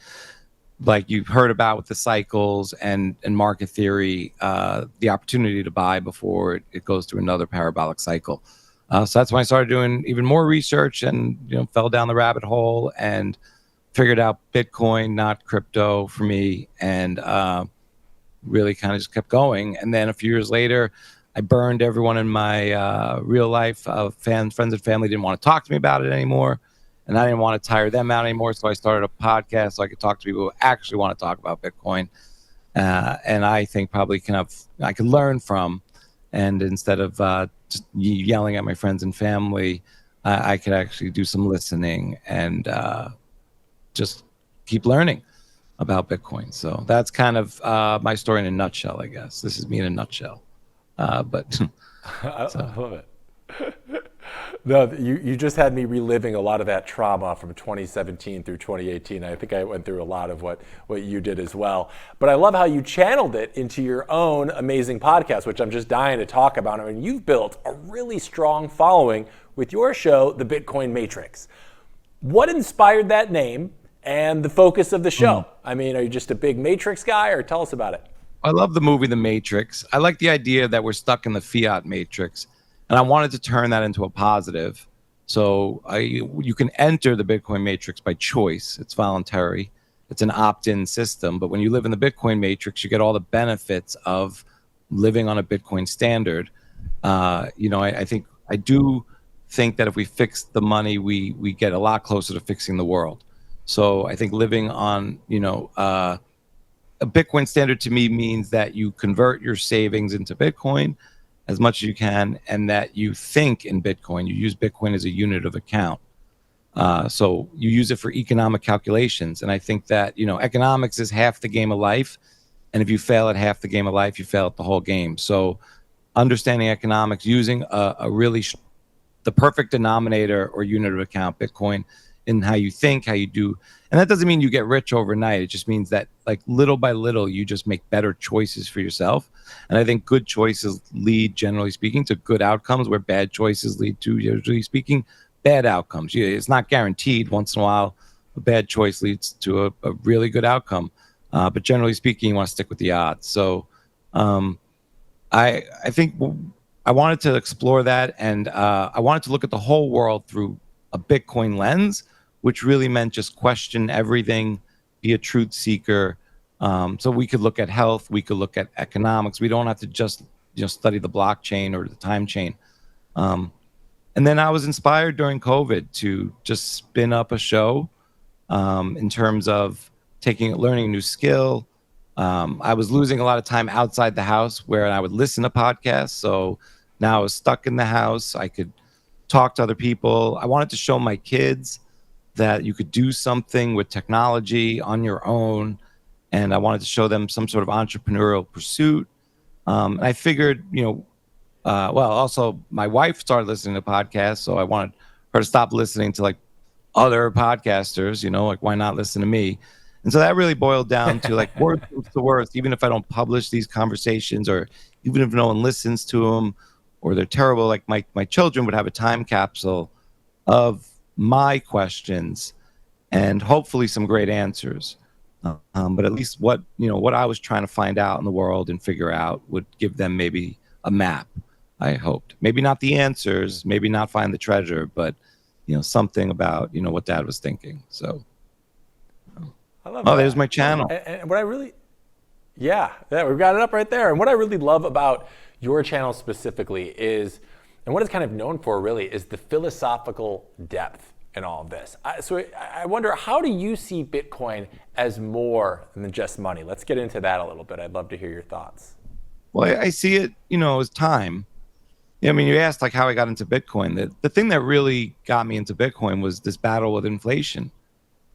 like you've heard about with the cycles and market theory, the opportunity to buy before it goes through another parabolic cycle. So that's when I started doing even more research, and fell down the rabbit hole and figured out Bitcoin, not crypto for me, and really kind of just kept going. And then a few years later, I burned everyone in my real life. Friends and family didn't want to talk to me about it anymore. And I didn't want to tire them out anymore. So I started a podcast so I could talk to people who actually want to talk about Bitcoin. And I think probably I could learn from. And instead of just yelling at my friends and family, I could actually do some listening and just keep learning about Bitcoin. So that's kind of my story in a nutshell, I guess. This is me in a nutshell. But I love it. No, you just had me reliving a lot of that trauma from 2017 through 2018. I think I went through a lot of what you did as well. But I love how you channeled it into your own amazing podcast, which I'm just dying to talk about. I mean, you've built a really strong following with your show, The Bitcoin Matrix. What inspired that name and the focus of the show? I mean, are you just a big Matrix guy, or tell us about it? I love the movie The Matrix. I like the idea that we're stuck in the fiat matrix. And I wanted to turn that into a positive. So you can enter the Bitcoin matrix by choice. It's voluntary. It's an opt-in system. But when you live in the Bitcoin matrix, you get all the benefits of living on a Bitcoin standard. I do think that if we fix the money, we get a lot closer to fixing the world. So I think living on, a Bitcoin standard to me means that you convert your savings into Bitcoin as much as you can, and that you think in Bitcoin. You use Bitcoin as a unit of account. So you use it for economic calculations. And I think that, economics is half the game of life. And if you fail at half the game of life, you fail at the whole game. So understanding economics, using the perfect denominator or unit of account, Bitcoin, in how you think, how you do. And that doesn't mean you get rich overnight. It just means that little by little, you just make better choices for yourself. And I think good choices lead, generally speaking, to good outcomes, where bad choices lead to, usually speaking, bad outcomes. It's not guaranteed. Once in a while, a bad choice leads to a really good outcome. But generally speaking, you want to stick with the odds. So I think I wanted to explore that. And I wanted to look at the whole world through a Bitcoin lens, which really meant just question everything, be a truth seeker. So we could look at health, we could look at economics. We don't have to just study the blockchain or the time chain. And then I was inspired during COVID to just spin up a show in terms of learning a new skill. I was losing a lot of time outside the house where I would listen to podcasts. So now I was stuck in the house. I could talk to other people. I wanted to show my kids that you could do something with technology on your own. And I wanted to show them some sort of entrepreneurial pursuit. And I figured, also my wife started listening to podcasts. So I wanted her to stop listening to other podcasters, why not listen to me? And so that really boiled down to like, worst comes to worst, even if I don't publish these conversations, or even if no one listens to them, or they're terrible, like my children would have a time capsule of my questions and hopefully some great answers. But at least what I was trying to find out in the world and figure out would give them maybe a map, I hoped. Maybe not the answers, maybe not find the treasure, but something about what Dad was thinking. So I love that. There's my channel. And what I really, yeah, we've got it up right there. And what I really love about your channel specifically is, and what it's kind of known for really, is the philosophical depth in all of this. So I wonder, how do you see Bitcoin as more than just money? Let's get into that a little bit. I'd love to hear your thoughts. Well, I see it, as time. I mean, you asked like how I got into Bitcoin. The thing that really got me into Bitcoin was this battle with inflation.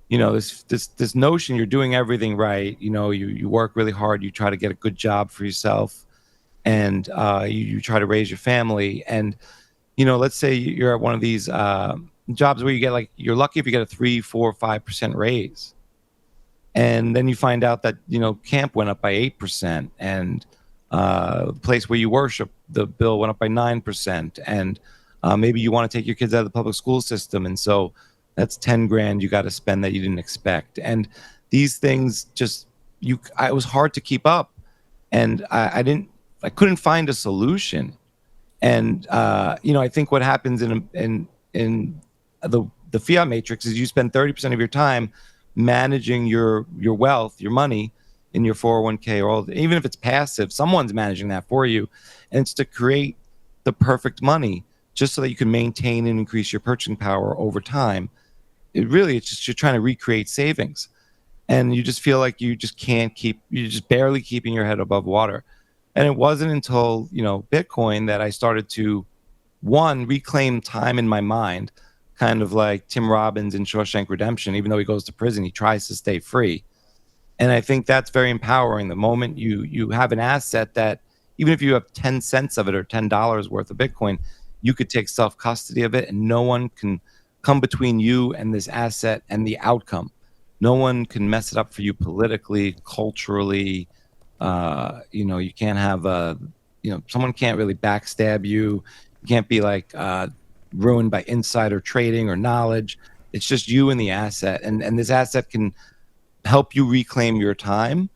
This notion you're doing everything right. You work really hard. You try to get a good job for yourself, and you try to raise your family. And let's say you're at one of these jobs where you get you're lucky if you get a 3%, 4%, 5% raise, and then you find out that camp went up by 8%, and the place where you worship, the bill went up by 9%, and maybe you want to take your kids out of the public school system, and so that's 10 grand you got to spend that you didn't expect. And these things just it was hard to keep up, and I couldn't find a solution. And I think what happens in the fiat matrix is you spend 30% of your time managing your wealth, your money in your 401k, or even if it's passive, someone's managing that for you, and it's to create the perfect money just so that you can maintain and increase your purchasing power over time. It's just you're trying to recreate savings, and you just feel like you're just barely keeping your head above water. And it wasn't until Bitcoin that I started to reclaim time in my mind, kind of like Tim Robbins in Shawshank Redemption. Even though he goes to prison, he tries to stay free. And I think that's very empowering. The moment you have an asset that, even if you have 10 cents of it or $10 worth of Bitcoin, you could take self-custody of it, and no one can come between you and this asset and the outcome. No one can mess it up for you politically, culturally. You can't have someone can't really backstab you. You can't be ruined by insider trading or knowledge. It's just you and the asset, and this asset can help you reclaim your time.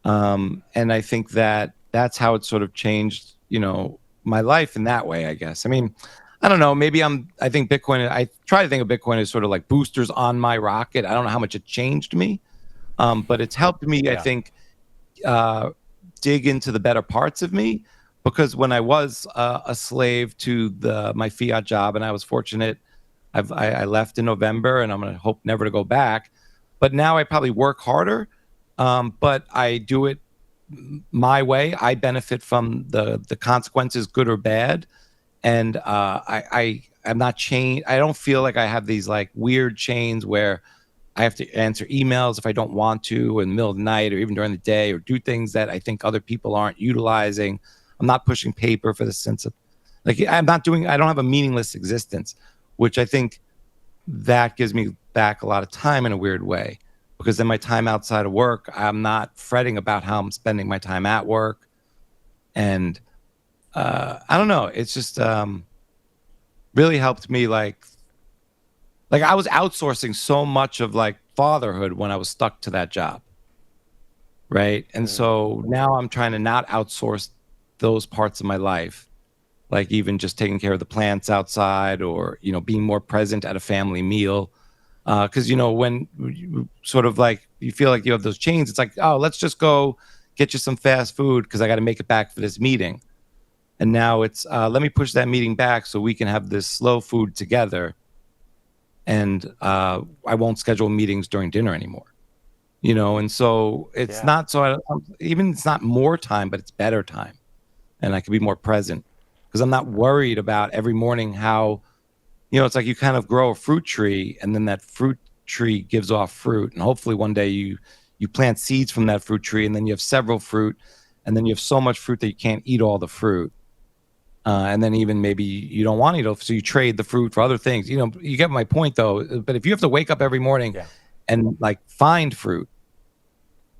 And I think that's how it sort of changed, my life in that way, I guess. I mean, I don't know, maybe I think Bitcoin, I try to think of Bitcoin as sort of like boosters on my rocket. I don't know how much it changed me, but it's helped me, I think, dig into the better parts of me, because when I was a slave to my fiat job, and I was fortunate, I left in November, and I'm going to hope never to go back. But now I probably work harder, but I do it my way. I benefit from the consequences, good or bad. And I'm not chained. I don't feel like I have these weird chains where I have to answer emails if I don't want to in the middle of the night, or even during the day, or do things that I think other people aren't utilizing. I'm not pushing paper for the sense of I don't have a meaningless existence, which I think that gives me back a lot of time in a weird way, because in my time outside of work, I'm not fretting about how I'm spending my time at work. And I don't know, it's just really helped me. Like I was outsourcing so much of fatherhood when I was stuck to that job, right? And so now I'm trying to not outsource those parts of my life, like even just taking care of the plants outside, or being more present at a family meal. Because when you sort of you feel like you have those chains, it's like, oh, let's just go get you some fast food because I got to make it back for this meeting. And now it's let me push that meeting back so we can have this slow food together, and I won't schedule meetings during dinner anymore. And so it's not so even it's not more time, but it's better time, and I can be more present because I'm not worried about every morning how. It's like you kind of grow a fruit tree, and then that fruit tree gives off fruit. And hopefully one day you plant seeds from that fruit tree, and then you have several fruit, and then you have so much fruit that you can't eat all the fruit. And then even maybe you don't want to eat it, so you trade the fruit for other things. You get my point though. But if you have to wake up every morning and find fruit,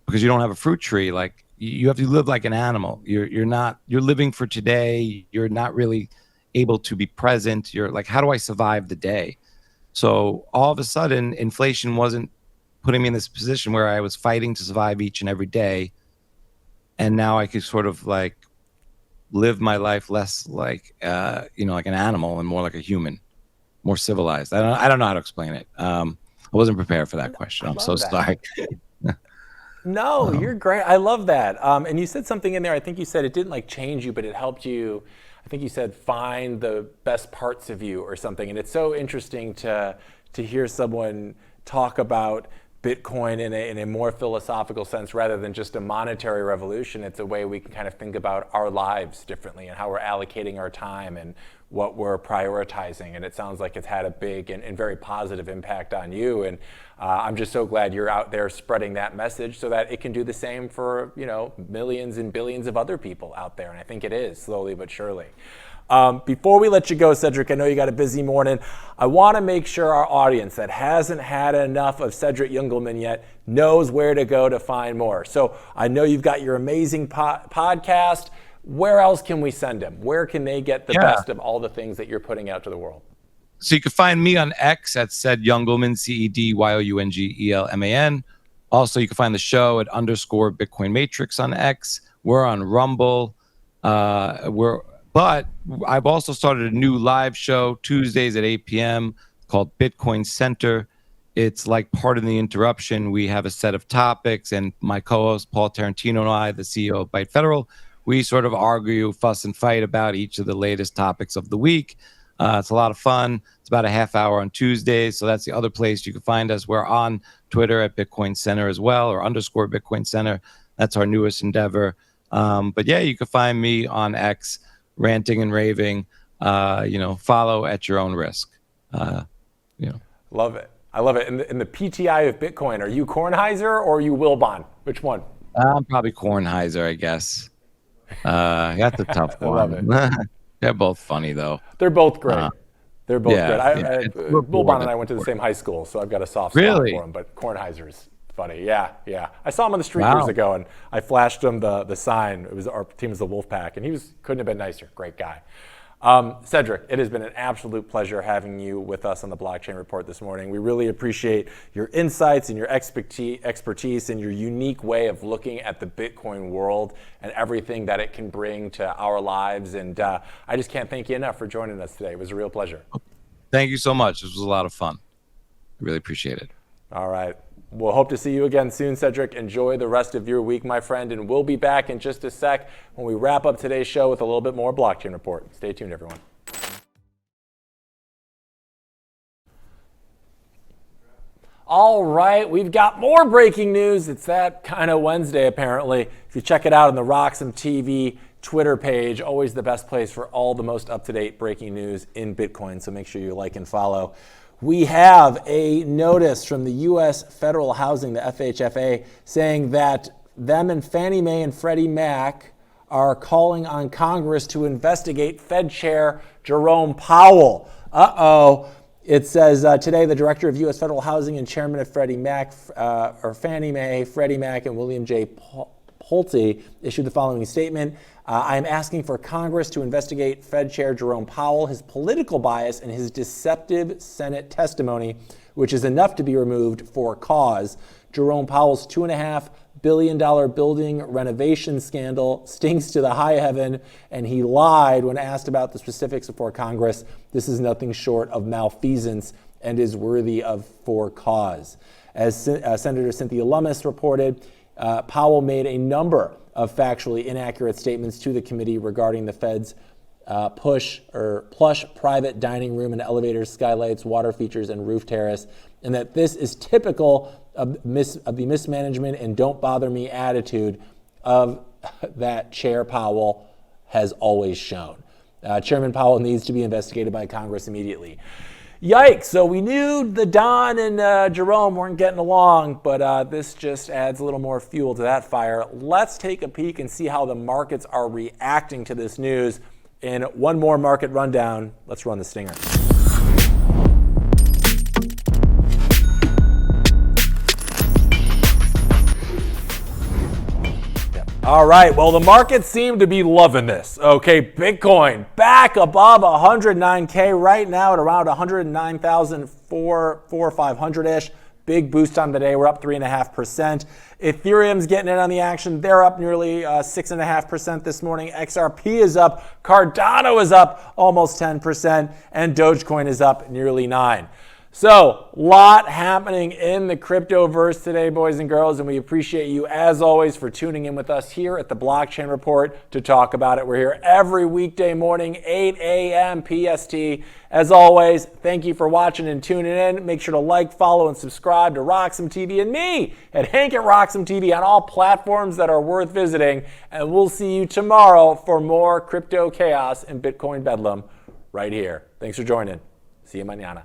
because you don't have a fruit tree. Like you have to live like an animal. You're living for today. You're not really able to be present. You're like, how do I survive the day? So all of a sudden, inflation wasn't putting me in this position where I was fighting to survive each and every day. And now I could sort of like live my life less like, like an animal and more like a human, more civilized. I don't know how to explain it. I wasn't prepared for that question. I'm so sorry. No, you're great. I love that. And you said something in there. I think you said it didn't like change you, but it helped you. I think you said find the best parts of you or something. And it's so interesting to hear someone talk about Bitcoin in a more philosophical sense rather than just a monetary revolution. It's a way we can kind of think about our lives differently and how we're allocating our time and what we're prioritizing. And it sounds like it's had a big and very positive impact on you. And I'm just so glad you're out there spreading that message so that it can do the same for, millions and billions of other people out there. And I think it is, slowly but surely. Before we let you go, Cedric, I know you got a busy morning. I want to make sure our audience that hasn't had enough of Cedric Youngelman yet knows where to go to find more. So I know you've got your amazing podcast. Where else can we send them? Where can they get the best of all the things that you're putting out to the world? So you can find me on X at Ced Youngelman, CEDYOUNGELMAN. Also, you can find the show at _Bitcoin Matrix on X. We're on Rumble. But I've also started a new live show Tuesdays at 8 p.m. called Bitcoin Center. It's like part of the interruption. We have a set of topics, and my co-host Paul Tarantino and I, the CEO of Byte Federal, we sort of argue, fuss, and fight about each of the latest topics of the week. It's a lot of fun. It's about a half hour on Tuesdays, so that's the other place you can find us. We're on Twitter at Bitcoin Center as well, or _Bitcoin Center. That's our newest endeavor. But yeah, you can find me on X, ranting and raving. Follow at your own risk. Love it. I love it. In the PTI of Bitcoin, are you Kornheiser or are you Wilbon? Which one? I'm probably Kornheiser, I guess. That's a tough one. I love it. They're both funny, though. They're both great. They're both good. Wilbon and I went to the same high school, so I've got a soft spot for him. But Kornheiser's funny. Yeah. I saw him on the street years ago, and I flashed him the sign. It was our team was the Wolfpack, and he couldn't have been nicer. Great guy. Cedric, it has been an absolute pleasure having you with us on the Blockchain Report this morning. We really appreciate your insights and your expertise and your unique way of looking at the Bitcoin world and everything that it can bring to our lives. And I just can't thank you enough for joining us today. It was a real pleasure. Thank you so much. This was a lot of fun. I really appreciate it. All right. We'll hope to see you again soon, Cedric. Enjoy the rest of your week, my friend, and we'll be back in just a sec when we wrap up today's show with a little bit more Blockchain Report. Stay tuned, everyone. All right, we've got more breaking news. It's that kind of Wednesday, apparently. If you check it out on the RoxomTV Twitter page, always the best place for all the most up-to-date breaking news in Bitcoin, so make sure you like and follow. We have a notice from the U.S. Federal Housing, the FHFA, saying that them and Fannie Mae and Freddie Mac are calling on Congress to investigate Fed Chair Jerome Powell. It says today the director of U.S. Federal Housing and chairman of Fannie Mae, Freddie Mac, and William J. Pulte issued the following statement. I am asking for Congress to investigate Fed Chair Jerome Powell, his political bias, and his deceptive Senate testimony, which is enough to be removed for cause. Jerome Powell's $2.5 billion building renovation scandal stinks to the high heaven, and he lied when asked about the specifics before Congress. This is nothing short of malfeasance and is worthy of for cause. As Senator Cynthia Lummis reported, Powell made a number of factually inaccurate statements to the committee regarding the Fed's plush private dining room and elevators, skylights, water features, and roof terrace, and that this is typical of the mismanagement and don't bother me attitude of that Chair Powell has always shown. Chairman Powell needs to be investigated by Congress immediately. Yikes, so we knew the Don and Jerome weren't getting along, but this just adds a little more fuel to that fire. Let's take a peek and see how the markets are reacting to this news. In one more market rundown, let's run the stinger. All right, well, the markets seem to be loving this. Okay, Bitcoin back above 109K right now at around 109,500-ish. Big boost on the day. We're up 3.5%. Ethereum's getting in on the action. They're up nearly 6.5% this morning. XRP is up. Cardano is up almost 10%. And Dogecoin is up nearly 9%. So, lot happening in the cryptoverse today, boys and girls, and we appreciate you, as always, for tuning in with us here at the Blockchain Report to talk about it. We're here every weekday morning, 8 a.m. PST. As always, thank you for watching and tuning in. Make sure to like, follow, and subscribe to RoxomTV and me at Hank at RoxomTV on all platforms that are worth visiting. And we'll see you tomorrow for more crypto chaos and Bitcoin bedlam right here. Thanks for joining. See you mañana.